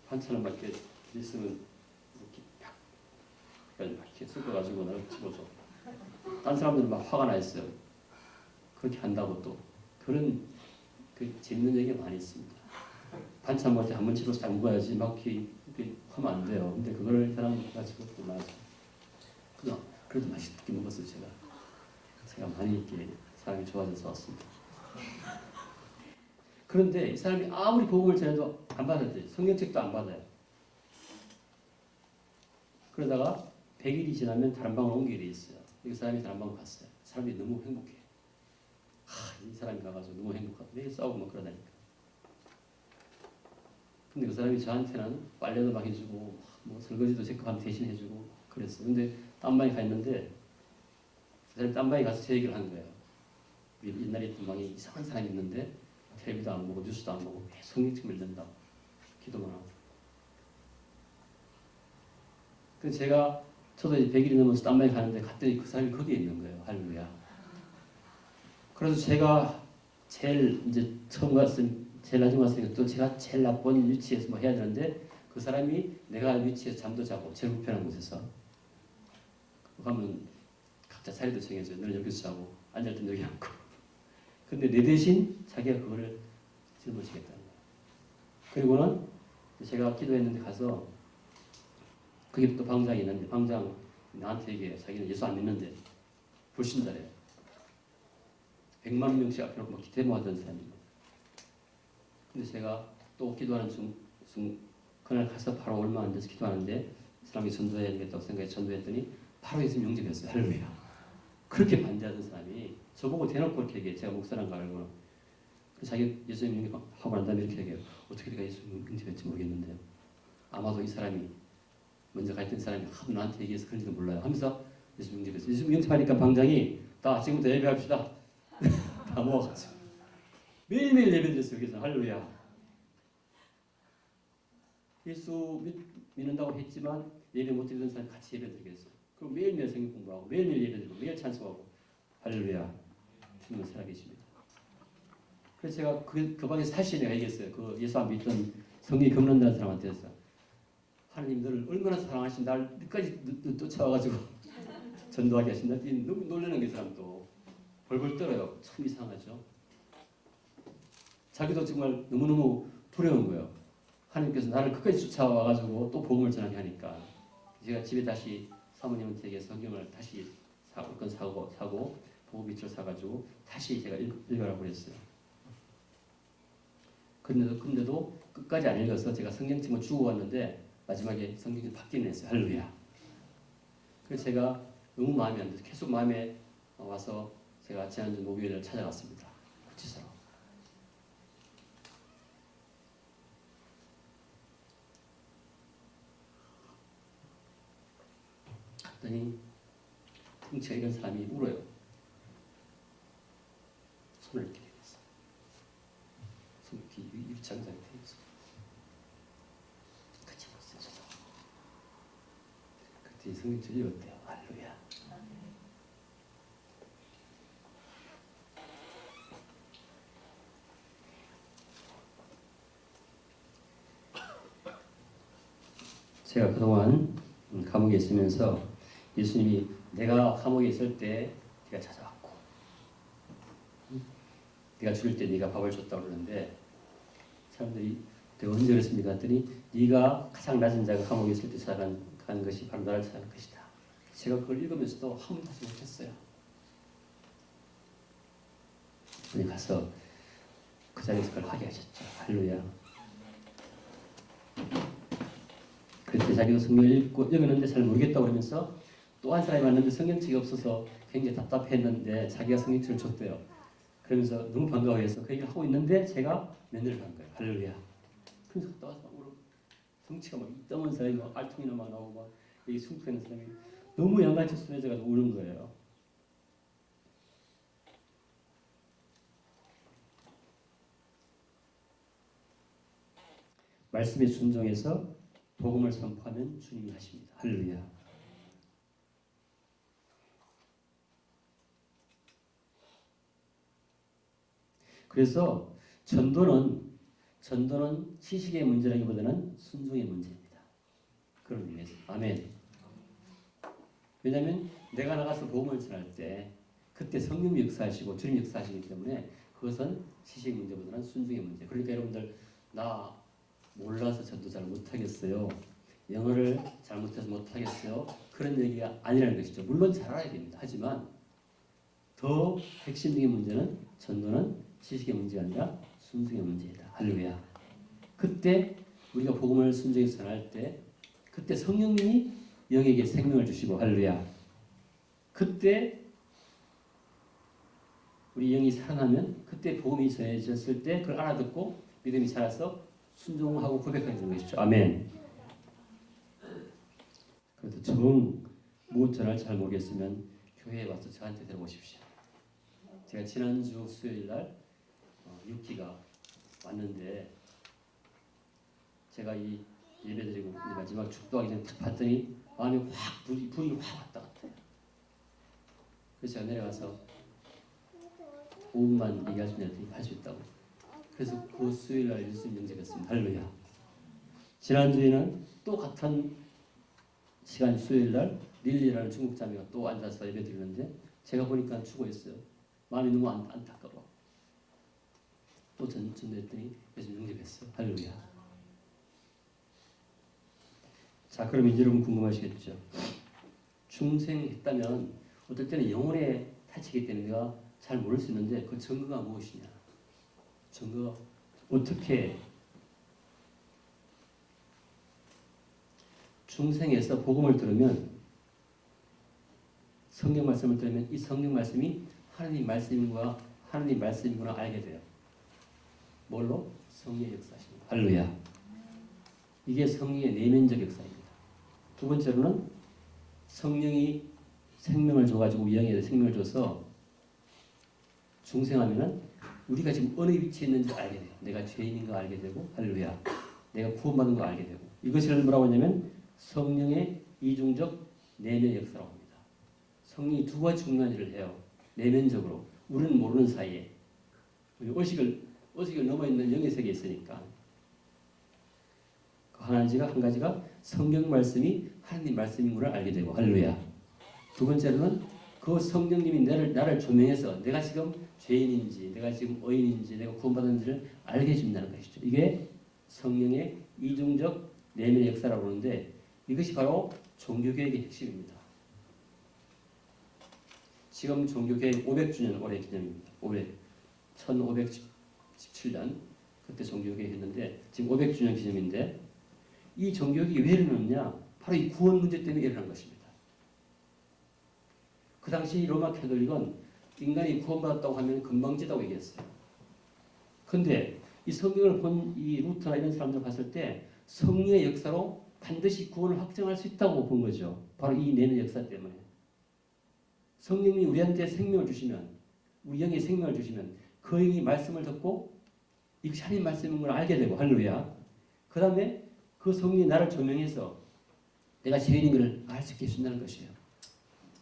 반찬을 막 이렇게 있으면 이렇게 팍 이렇게 섞어가지고 나를 집어줘. 딴 사람들은 막 화가 나 있어요. 그렇게 한다고 또 그런 재밌는 얘기가 많이 있습니다. 반찬 먹을 때 한 번 집어서 잘 먹어야지 막 이렇게 하면 안 돼요. 근데 그걸 사람 가지고 또 나서 그래도 맛있게 먹었어요. 제가 많이 이렇게 사람이 좋아져서 왔습니다. 그런데 이 사람이 아무리 복음을 전해도 안 받았대요. 성경책도 안 받아요. 그러다가 100일이 지나면 다른 방으로 옮기게 돼 있어요. 이 사람이 다른 방으로 갔어요. 사람들이 너무 행복해. 이 사람이 가가지고 너무 행복하고 매일 싸우고 막 그러다니까. 근데 그 사람이 저한테는 빨래도 막 해주고 뭐 설거지도 제거 대신 해주고 그랬어요. 근데 딴 방에 가 있는데 그 사람이 딴 방에 가서 제 얘기를 한 거예요. 옛날에 있던 방에 이상한 사람이 있는데 텔레비도 안 보고 뉴스도 안 보고 계속 성경책 읽는다. 기도만 하고. 그래서 저도 이제 100일이 넘어서 딴 방에 가는데 갔더니 그 사람이 거기에 있는 거예요. 할렐루야. 그래서 제가 제일 이제 처음 제일 나중에 왔으니까 또 제가 제일 나쁜 위치에서 뭐 해야 되는데 그 사람이 내가 위치에서 잠도 자고 제일 불편한 곳에서 가면 각자 자리도 정해져요. 너는 여기서 자고 앉을 땐 여기 앉고. 근데 내 대신 자기가 그거를 짊어지겠다는 거예요. 그리고는 제가 기도했는데 가서 그게 또 방장이 있는데 방장 나한테 얘기해요. 자기는 예수 안 믿는데 불신자래요. 100만 명씩 앞에 놓고 막 데모하던 사람이에요. 근데 제가 또 기도하는 그날 가서 바로 얼마 안 돼서 기도하는데 이 사람이 전도해야 되겠다고 생각해서 전도했더니 바로 예수님 영접했어요. 할렐루야. 그렇게 반대하던 사람이 저보고 대놓고 이렇게 얘기해. 제가 목사란가 알고. 그래서 자기 예수님 영접하고 난 다음에 이렇게 얘기해요. 어떻게 내가 예수님 영접했지 모르겠는데요. 아마도 이 사람이 먼저 가있던 사람이 하도 나한테 얘기해서 그런지도 몰라요. 하면서 예수님 영접했어요. 예수님 영접하니까 방장이 다 지금부터 예배합시다. 다 모아가지고 매일매일 예배드렸어요. 그래서 할렐루야. 예수 믿는다고 했지만 예배 못 드리던 사람 같이 예배드리겠어요. 그리고 매일매일 성경 공부하고 매일매일 예배드리고 매일 찬송하고 할렐루야. 주님은 살아계십니다. 그래서 제가 그 방에서 사실 내가 얘기했어요. 그 예수 안 믿던 성경이 겁난다는 사람한테서 하나님 너를 얼마나 사랑하신 날 끝까지 쫓아와가지고 전도하게 하신다. 너무 놀라는 게 사람도 벌벌 떨어요. 참 이상하죠. 자기도 정말 너무너무 두려운 거예요. 하나님께서 나를 끝까지 쫓아와가지고 또 복음을 전하게 하니까 제가 집에 다시 사모님한테 성경을 다시 사고 복음 밑을 사가지고 다시 제가 읽으라고 그랬어요. 근데도 끝까지 안 읽어서 제가 성경책을 주고 왔는데 마지막에 성경이 바뀌긴 했어요. 할렐루야. 그래서 제가 너무 마음에 안 들어서 계속 마음에 와서 제가 지난주 목요일을 찾아갔습니다. 구치소로. 갔더니 등치가 이런 사람이 울어요. 손을 이렇게 대면서. 손을 이렇게 유리창 상태에서. 같이 봤어요. 그때 성경책을 읽었대요. 할렐루야. 제가 그동안 감옥에 있으면서 예수님이 내가 감옥에 있을 때 네가 찾아왔고 네가 죽을 때 네가 밥을 줬다고 그러는데 사람들이 내가 언제 그랬습니까? 했더니 네가 가장 낮은 자가 감옥에 있을 때 찾아간 것이 바로 나를 찾아간 것이다. 제가 그걸 읽으면서도 한 번도 하지 못했어요. 그분이 가서 그 자리에서 그걸 하게 하셨죠. 할렐루야. 그때 자기도 성경을 읽었는데 잘 모르겠다고 그러면서 또 한 사람이 왔는데 성경책이 없어서 굉장히 답답했는데 자기가 성경책을 줬대요. 그러면서 너무 반가워해서 그 얘기를 하고 있는데 제가 면회를 간 거예요. 할렐루야. 그래서 갔다 와서 막 성취가 막 이따만 사람이 막 알통이나 막 나오고 막 여기 숨고있는 사람이 너무 양같이 순해져가지고 우는 거예요. 말씀에 순종해서 복음을 선포하면 주님이 하십니다. 할렐루야. 그래서 전도는 지식의 문제라기보다는 순종의 문제입니다. 그런 의미에서 아멘. 왜냐하면 내가 나가서 복음을 전할 때 그때 성령이 역사하시고 주님 역사하시기 때문에 그것은 지식의 문제보다는 순종의 문제. 그러니까 여러분들 나 몰라서 전도 잘 못하겠어요. 영어를 잘못해서 못하겠어요. 그런 얘기가 아니라는 것이죠. 물론 잘 알아야 됩니다. 하지만 더 핵심적인 문제는 전도는 지식의 문제가 아니라 순종의 문제이다. 할렐루야. 그때 우리가 복음을 순종해서 전할 때 그때 성령님이 영에게 생명을 주시고 할렐루야. 그때 우리 영이 살아나면 그때 복음이 전해졌을 때 그걸 알아듣고 믿음이 자라서 순종하고 고백하게 되는 것이죠. 아멘. 그래서 정 무엇 전할 잘 모르겠으면 교회에 와서 저한테 들어보십시오. 제가 지난주 수요일 날 유키가 왔는데 제가 이 예배드리고 마지막 축도하기 전에 딱 봤더니 마음이 확 불이 확 왔다 갔다. 그래서 제가 내려가서 5분만 얘기할 수 있는데 할 수 있다고. 그래서 그 수요일 날 예수님 영접했습니다. 할렐루야. 지난주에는 또 같은 시간 수요일 날 릴리라는 중국 자매가 또 앉아서 예배드리는데 제가 보니까 죽어있어요. 마음이 너무 안타까워. 또 전도했더니 예수님 영접했어. 할렐루야. 자, 그럼 이제 여러분 궁금하시겠죠? 중생했다면 어떨 때는 영혼에 다치기 때문에 내가 잘 모를 수 있는데 그 증거가 무엇이냐? 증거 어떻게 중생에서 복음을 들으면 성경 말씀을 들으면 이 성경 말씀이 하나님 말씀이구나 알게 돼요. 뭘로? 성령의 역사십니다. 할렐루야. 이게 성령의 내면적 역사입니다. 두 번째로는 성령이 생명을 줘가지고 영에 생명을 줘서 중생하면은 우리가 지금 어느 위치에 있는지 알게 돼요. 내가 죄인인 거 알게 되고, 할렐루야. 내가 구원받은 거 알게 되고. 이것을 뭐라고 하냐면 성령의 이중적 내면 역사라고 합니다. 성령이 두 가지 중요한 일을 해요. 내면적으로. 우리는 모르는 사이에. 의식을 넘어있는 영의 세계에 있으니까. 한 가지가 성경 말씀이 하나님 말씀인 것을 알게 되고, 할렐루야. 두 번째로는 그 성령님이 나를 조명해서 내가 지금 죄인인지, 내가 지금 의인인지, 내가 구원받은지를 알게 해준다는 것이죠. 이게 성령의 이중적 내면의 역사라고 하는데 이것이 바로 종교개혁의 핵심입니다. 지금 종교개혁 500주년 올해 기념입니다. 1517년 그때 종교개혁 했는데 지금 500주년 기념인데 이 종교개혁이 왜 일어났냐? 바로 이 구원 문제 때문에 일어난 것입니다. 그 당시 로마 캐톨릭은 인간이 구원받았다고 하면 건방지다고 얘기했어요. 그런데 이 성경을 본 이 루터나 이런 사람들 봤을 때 성령의 역사로 반드시 구원을 확정할 수 있다고 본 거죠. 바로 이 내면 역사 때문에. 성령이 우리한테 생명을 주시면, 우리 영에 생명을 주시면 그 영이 말씀을 듣고 이것이 하나님 말씀인 걸 알게 되고, 할렐루야. 그 다음에 그 성령이 나를 조명해서 내가 죄인인 것을 알 수 있게 해준다는 것이에요.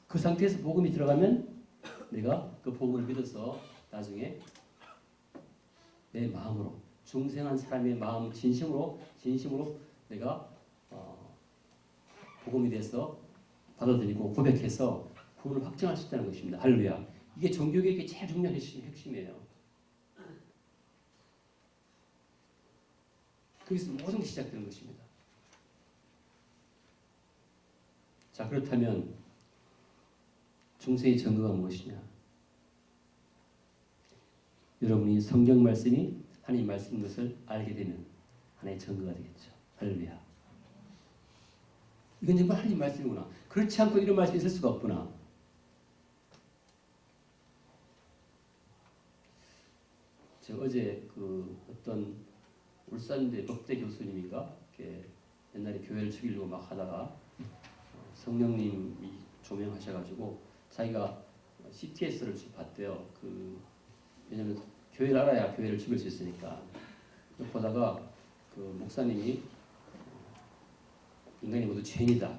그 상태에서 복음이 들어가면 내가 그 복음을 믿어서 나중에 내 마음으로 중생한 사람의 마음 진심으로 내가 복음에 대해서 받아들이고 고백해서 구원을 확정할 수 있다는 것입니다. 할렐루야. 이게 종교개혁의 제일 중요한 핵심이에요. 거기서 모든 게 시작되는 것입니다. 자, 그렇다면 중생의 증거가 무엇이냐? 여러분이 성경 말씀이 하나님 말씀인 것을 알게 되면 하나의 증거가 되겠죠. 할렐루야. 이건 정말 하나님 말씀이구나. 그렇지 않고 이런 말씀이 있을 수가 없구나. 제가 어제 그 어떤 울산대 법대 교수님인가 옛날에 교회를 죽이려고 막 하다가 성령님이 조명하셔가지고 자기가 CTS를 봤대요. 왜냐면 교회를 알아야 교회를 죽일 수 있으니까. 보다가 그 목사님이 인간이 모두 죄인이다.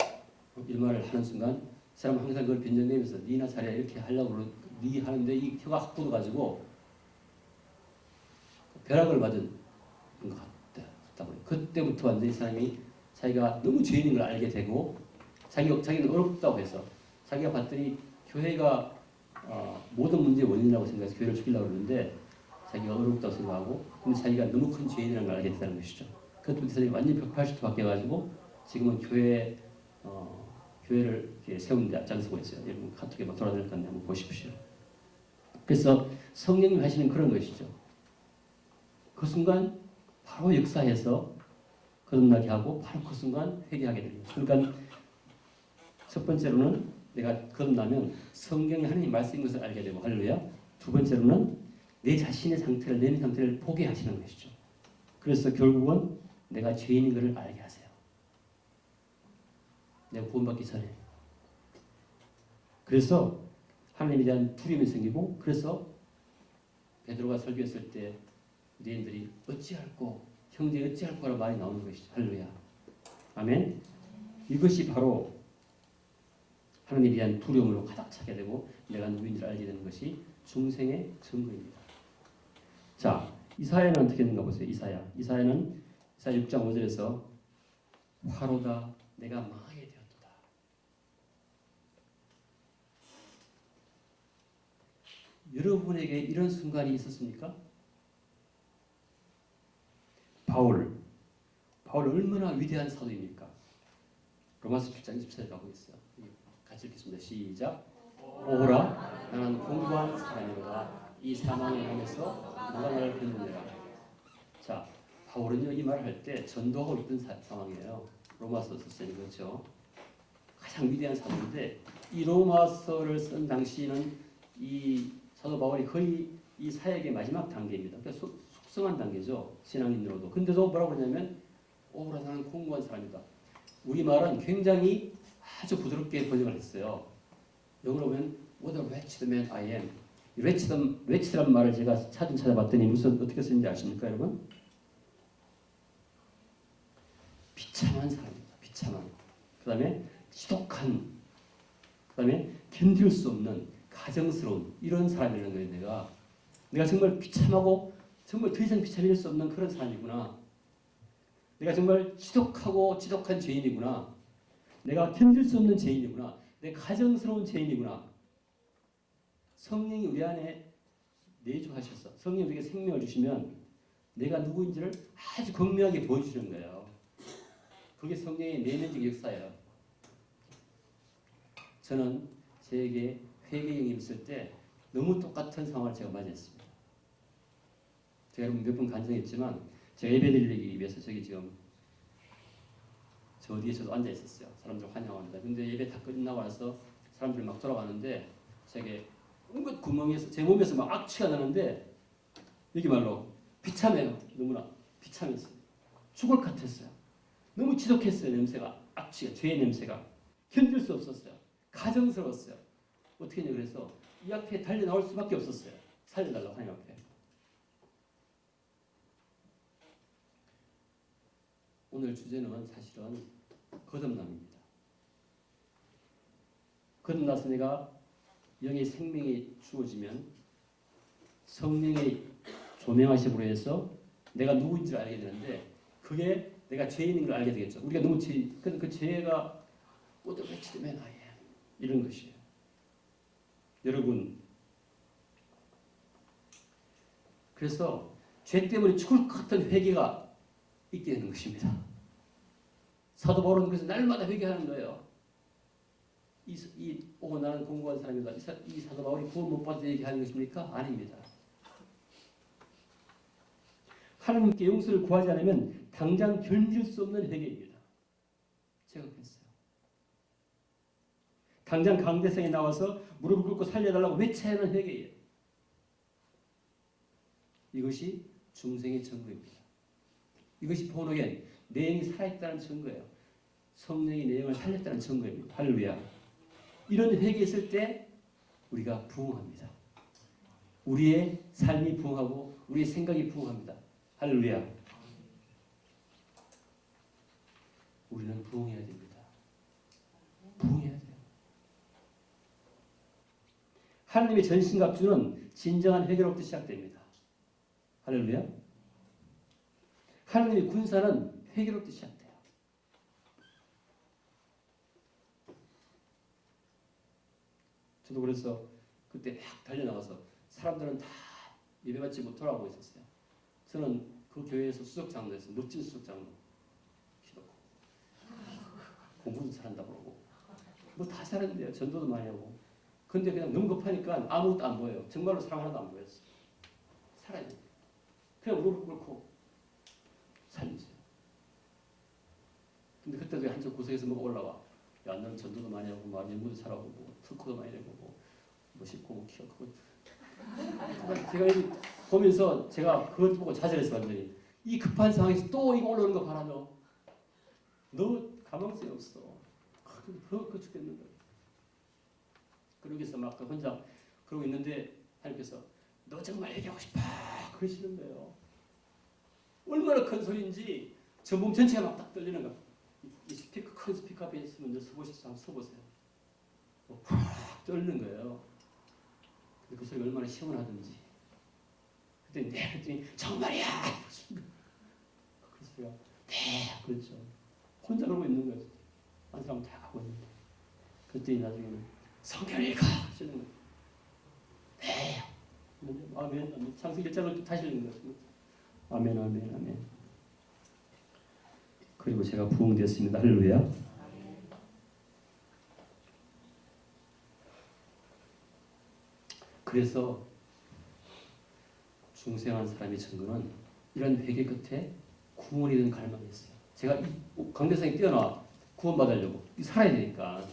이 말을 하는 순간 사람 항상 그걸 변정내면서 니나 잘해 이렇게 하려고 니 하는데 이 혀가 확 굳어가지고 벼락을 맞은 것 같다고요. 그때부터 완전히 이 사람이 자기가 너무 죄인인 걸 알게 되고 자기는 어렵다고 해서 자기가 봤더니 교회가 모든 문제의 원인이라고 생각해서 교회를 죽이려고 그러는데 자기가 어렵다고 생각하고 근데 자기가 너무 큰 죄인이라는 걸 알게 됐다는 것이죠. 그것도 이 사람이 완전히 180도 바뀌어가지고 지금은 교회를 이렇게 세우는 데 앞장서고 있어요. 여러분 카톡에 막 돌아다닐 건데 한번 보십시오. 그래서 성령님 하시는 그런 것이죠. 그 순간 바로 역사해서 거듭나게 하고 바로 그 순간 회개하게 됩니다. 그러니까 첫 번째로는 내가 거듭나면 성경이 하나님 말씀인 것을 알게 되고 할렐루야. 두 번째로는 내 자신의 상태를 내면 상태를 보게 하시는 것이죠. 그래서 결국은 내가 죄인인 것을 알게 하세요. 내가 구원받기 전에. 그래서 하나님에 대한 두려움이 생기고 그래서 베드로가 설교했을 때 너희들이 어찌할꼬 형제 어찌할꼬라고 말이 나오는 것이죠. 할렐루야. 아멘. 이것이 바로 하나님에 대한 두려움으로 가득 차게 되고 내가 누구인지를 알게 되는 것이 중생의 증거입니다. 자, 이사야는 어떻게 했는가 보세요. 이사야는 이사야 6장 5절에서 화로다 내가 망하게 되었도다. 여러분에게 이런 순간이 있었습니까? 바울 얼마나 위대한 사도입니까? 로마서 7장 20절에 가고 있어요. 같이 읽겠습니다. 시작. 오라 나는 공고한 사람이로다. 이 사망을 향해서 누가 나를 건드리라. 자, 바울은요 이 말을 할 때 전도하고 있던 상황이에요. 로마서를 쓴 거죠. 가장 위대한 사도인데 이 로마서를 쓴 당시에는 이 사도 바울이 거의 이 사역의 마지막 단계입니다. 그러니까 숙성한 단계죠. 신앙인으로도. 근데도 뭐라고 그러냐면 오라 나는 공고한 사람이다. 우리말은 굉장히 아주 부드럽게 번역을 했어요. 영어로 보면 What a wretched man I am. wretched란 말을 제가 찾아봤더니 무슨 어떻게 쓰는지 아십니까, 여러분? 비참한 사람입니다. 비참한. 그 다음에 지독한. 그 다음에 견딜 수 없는 가정스러운 이런 사람이라는 거예요. 내가 정말 비참하고 정말 더 이상 비참해질 수 없는 그런 사람이구나. 내가 정말 지독하고 지독한 죄인이구나. 내가 견딜 수 없는 죄인이구나. 내 가정스러운 죄인이구나. 성령이 우리 안에 내주하셔서 성령이 우리에게 생명을 주시면 내가 누구인지를 아주 극명하게 보여주시는 거예요. 그게 성령의 내면적 역사예요. 저는 저에게 회개경이 있을 때 너무 똑같은 상황을 제가 맞이했습니다. 제가 여러분 몇 번 간증했지만 제가 예배드리기 위해서 저기 지금 저 뒤에 저도 앉아 있었어요. 사람들 환영합니다. 근데 예배 다 끝나고 나서 사람들이 막 돌아가는데 제게 온갖 구멍에서 제 몸에서 막 악취가 나는데 여기 말로 비참해요. 너무나 비참했어요. 죽을 것 같았어요. 너무 지독했어요. 냄새가. 악취가. 죄의 냄새가. 견딜 수 없었어요. 가정스러웠어요. 어떻게 했냐 그래서 이 앞에 달려 나올 수밖에 없었어요. 살려달라고 하나님 앞에. 오늘 주제는 사실은 거듭남입니다. 거듭나서 내가 영의 생명이 주어지면 성령의 조명하심으로 해서 내가 누구인지를 알게 되는데 그게 내가 죄인인 걸 알게 되겠죠. 우리가 너무 그 죄가 모두 외치면 아예 이런 것이에요. 여러분 그래서 죄 때문에 죽을 것 같은 회개가 있게 되는 것입니다. 사도 바울은 그래서 날마다 회개하는 거예요. 나는 공부한 사람이다. 이 사도 바울이 구원 못 받아서 얘기하는 것입니까? 아닙니다. 하나님께 용서를 구하지 않으면 당장 견딜 수 없는 회개입니다. 제가 그랬어요. 당장 강대상에 나와서 무릎을 꿇고 살려달라고 외쳐야 하는 회개예요. 이것이 중생의 증거입니다. 이것이 본어겐 내 영이 살아있다는 증거예요. 성령이 내 영을 살렸다는 증거입니다. 할렐루야. 이런 회개했을 때 우리가 부흥합니다. 우리의 삶이 부흥하고 우리의 생각이 부흥합니다. 할렐루야. 우리는 부흥해야 됩니다. 부흥해야 돼요. 하나님의 전신갑주는 진정한 회개로부터 시작됩니다. 할렐루야. 하나님의 군사는 회개로부터 시작돼요. 저도 그래서 그때 막 달려나가서 사람들은 다 예배받지 못하라고 있었어요. 저는 그 교회에서 수석장로였어요. 멋진 수석장로. 기도고 공부도 잘한다고 그러고 뭐 다 잘했는데요. 전도도 많이 하고. 근데 그냥 너무 급하니까 아무것도 안 보여요. 정말로 사람 하나도 안 보였어요. 살아야 돼요. 그냥 무릎 꿇고 살리세요. 근데 그때도 한쪽 구석에서 뭐가 올라와. 야, 너는 전도도 많이 하고, 뭐, 연구도 잘하고, 뭐, 특허도 많이 내고, 뭐, 멋있고, 뭐, 키가 크고. 제가 보면서 제가 그걸 보고 좌절했어, 완전히. 이 급한 상황에서 또 이거 올라오는 거 봐라, 너. 너 가망성이 없어. 그거 죽겠는 거야. 그러고서 막 혼자 그러고 있는데, 하나님께서 너 정말 얘기하고 싶어. 그러시는 거예요. 얼마나 큰 소리인지 저 몸 전체가 막 딱 떨리는 거야. 이 스피커, 큰 스피커 앞에 있으면 서보셔서 한번 서보세요. 팍 떨리는 거예요. 근데 그 소리가 얼마나 시원하든지. 그때 네 그랬더니 정말이야. 그 소리가 네 그렇죠. 혼자 그러고 있는 거예요. 한 사람 다 가고 있는데. 그랬더니 나중에는 성경 읽어 하시는 거예요. 네. 아멘, 아멘. 창세기 1장을 다시 읽는 거예요. 아멘, 아멘, 아멘. 그리고 제가 부흥되었습니다. 할렐루야. 그래서 중생한 사람의 증거는 이런 회개 끝에 구원이 되는 갈망이 있어요. 제가 이 강대상에 뛰어나 구원받으려고 살아야 되니까.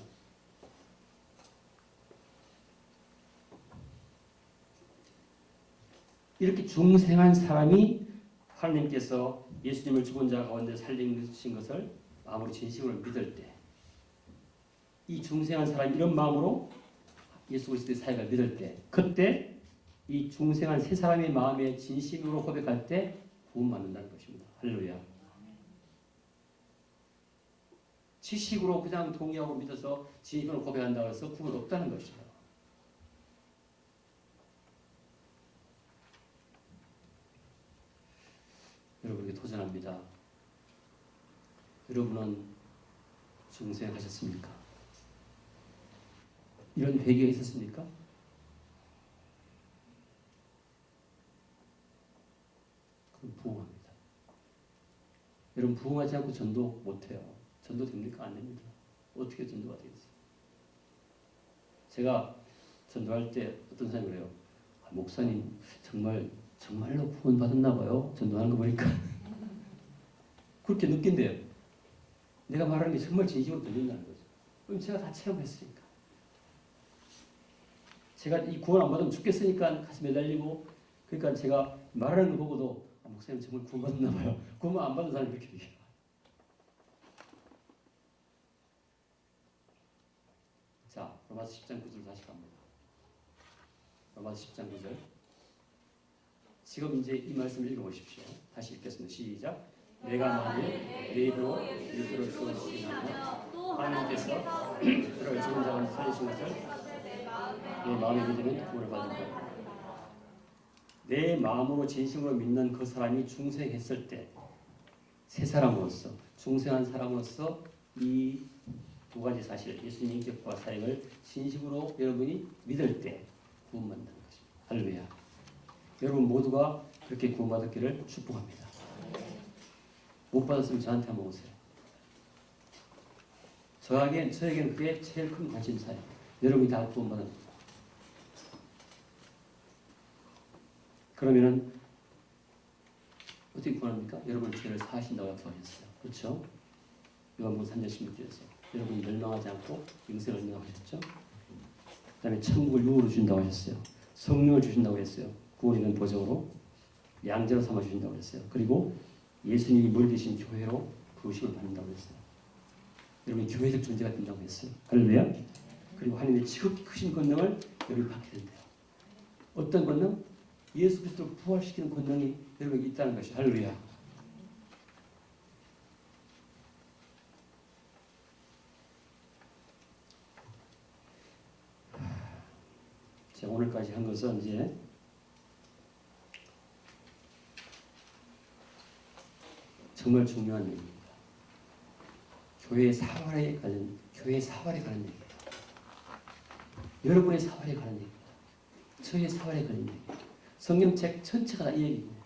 이렇게 중생한 사람이 하나님께서 예수님을 죽은 자 가운데 살리신 것을 마음으로 진심으로 믿을 때, 이 중생한 사람이 이런 마음으로 예수 그리스도의 사역을 믿을 때, 그때 이 중생한 세 사람의 마음에 진심으로 고백할 때 구원받는다는 것입니다. 할렐루야. 지식으로 그냥 동의하고 믿어서 진심으로 고백한다고 해서 구원 없다는 것이에요. 여러분에게 도전합니다. 여러분은 중생하셨습니까? 이런 회개가 있었습니까? 그럼 부흥합니다. 여러분 부흥하지 않고 전도 못해요. 전도 됩니까? 안 됩니다. 어떻게 전도가 되겠어요? 제가 전도할 때 어떤 사람이 그래요. 목사님 정말로 구원 받았나 봐요. 전도하는 거 보니까. 그렇게 느낀대요. 내가 말하는 게 정말 진심으로 들린다는 거죠. 그럼 제가 다 체험했으니까. 제가 이 구원 안 받으면 죽겠으니까 가슴 매달리고, 그러니까 제가 말하는 거 보고도 목사님 정말 구원 받았나 봐요. 구원 안 받은 사람이 그렇게 얘기해요. 자, 로마서 10장 9절 다시 갑니다. 로마서 10장 9절. 지금 이제 이 말씀을 읽어보십시오. 다시 읽겠습니다. 시작. 내가 만일 내 입으로 예수를 주시하며 하나님께서 그를 죽은 자가 살리신 것을 내 마음에 믿으면 구원을 받을 거야. 내 마음으로 진심으로 믿는 그 사람이 중생했을 때 세 사람으로서 중생한 사람으로서 이 두 가지 사실, 예수님 인격과 사역을 진심으로 여러분이 믿을 때 구원받는다는 것입니다. 할렐루야. 여러분 모두가 그렇게 구원받았기를 축복합니다. 못 받았으면 저한테 한번 오세요. 저에게는 그게 제일 큰 관심사예요. 여러분이 다 구원받은 겁니다. 그러면은 어떻게 구원합니까? 여러분 죄를 사하신다고 약속하셨어요. 그렇죠? 요한복음 3장 16절에서 여러분이 멸망하지 않고 영생을 얻는다고 하셨죠? 그 다음에 천국을 유업으로 주신다고 하셨어요. 성령을 주신다고 했어요. 구원이라는 보정으로 양자로 삼아주신다고 했어요. 그리고 예수님이 물리신 교회로 부르심을 받는다고 했어요. 여러분이 교회적 존재가 된다고 했어요. 할렐루야. 그리고 하나님의 지극히 크신 권능을 여러분이 받게 된대요. 어떤 권능? 예수 그리스도를 부활시키는 권능이 여러분에게 있다는 것이 할렐루야. 자, 오늘까지 한 것은 이제 정말 중요한 얘기입니다. 교회 사활에 가는 얘기입니다. 여러분의 사활에 가는 얘기입니다. 저의 사활에 가는 얘기입니다. 성경책 전체가 다 이 얘기입니다.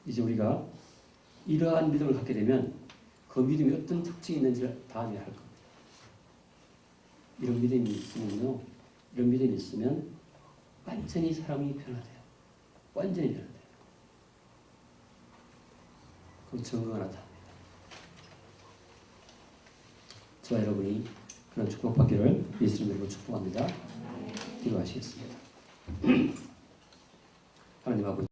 이제 우리가 이러한 믿음을 갖게 되면 그 믿음이 어떤 특징이 있는지를 다음에 할 겁니다. 이런 믿음이 있으면 완전히 사람이 변화돼요. 완전히 변화돼요. 그 증거가 나타납니다. 저와 여러분이 그런 축복받기를 예수님으로 축복합니다. 기도하시겠습니다. 하나님 아버지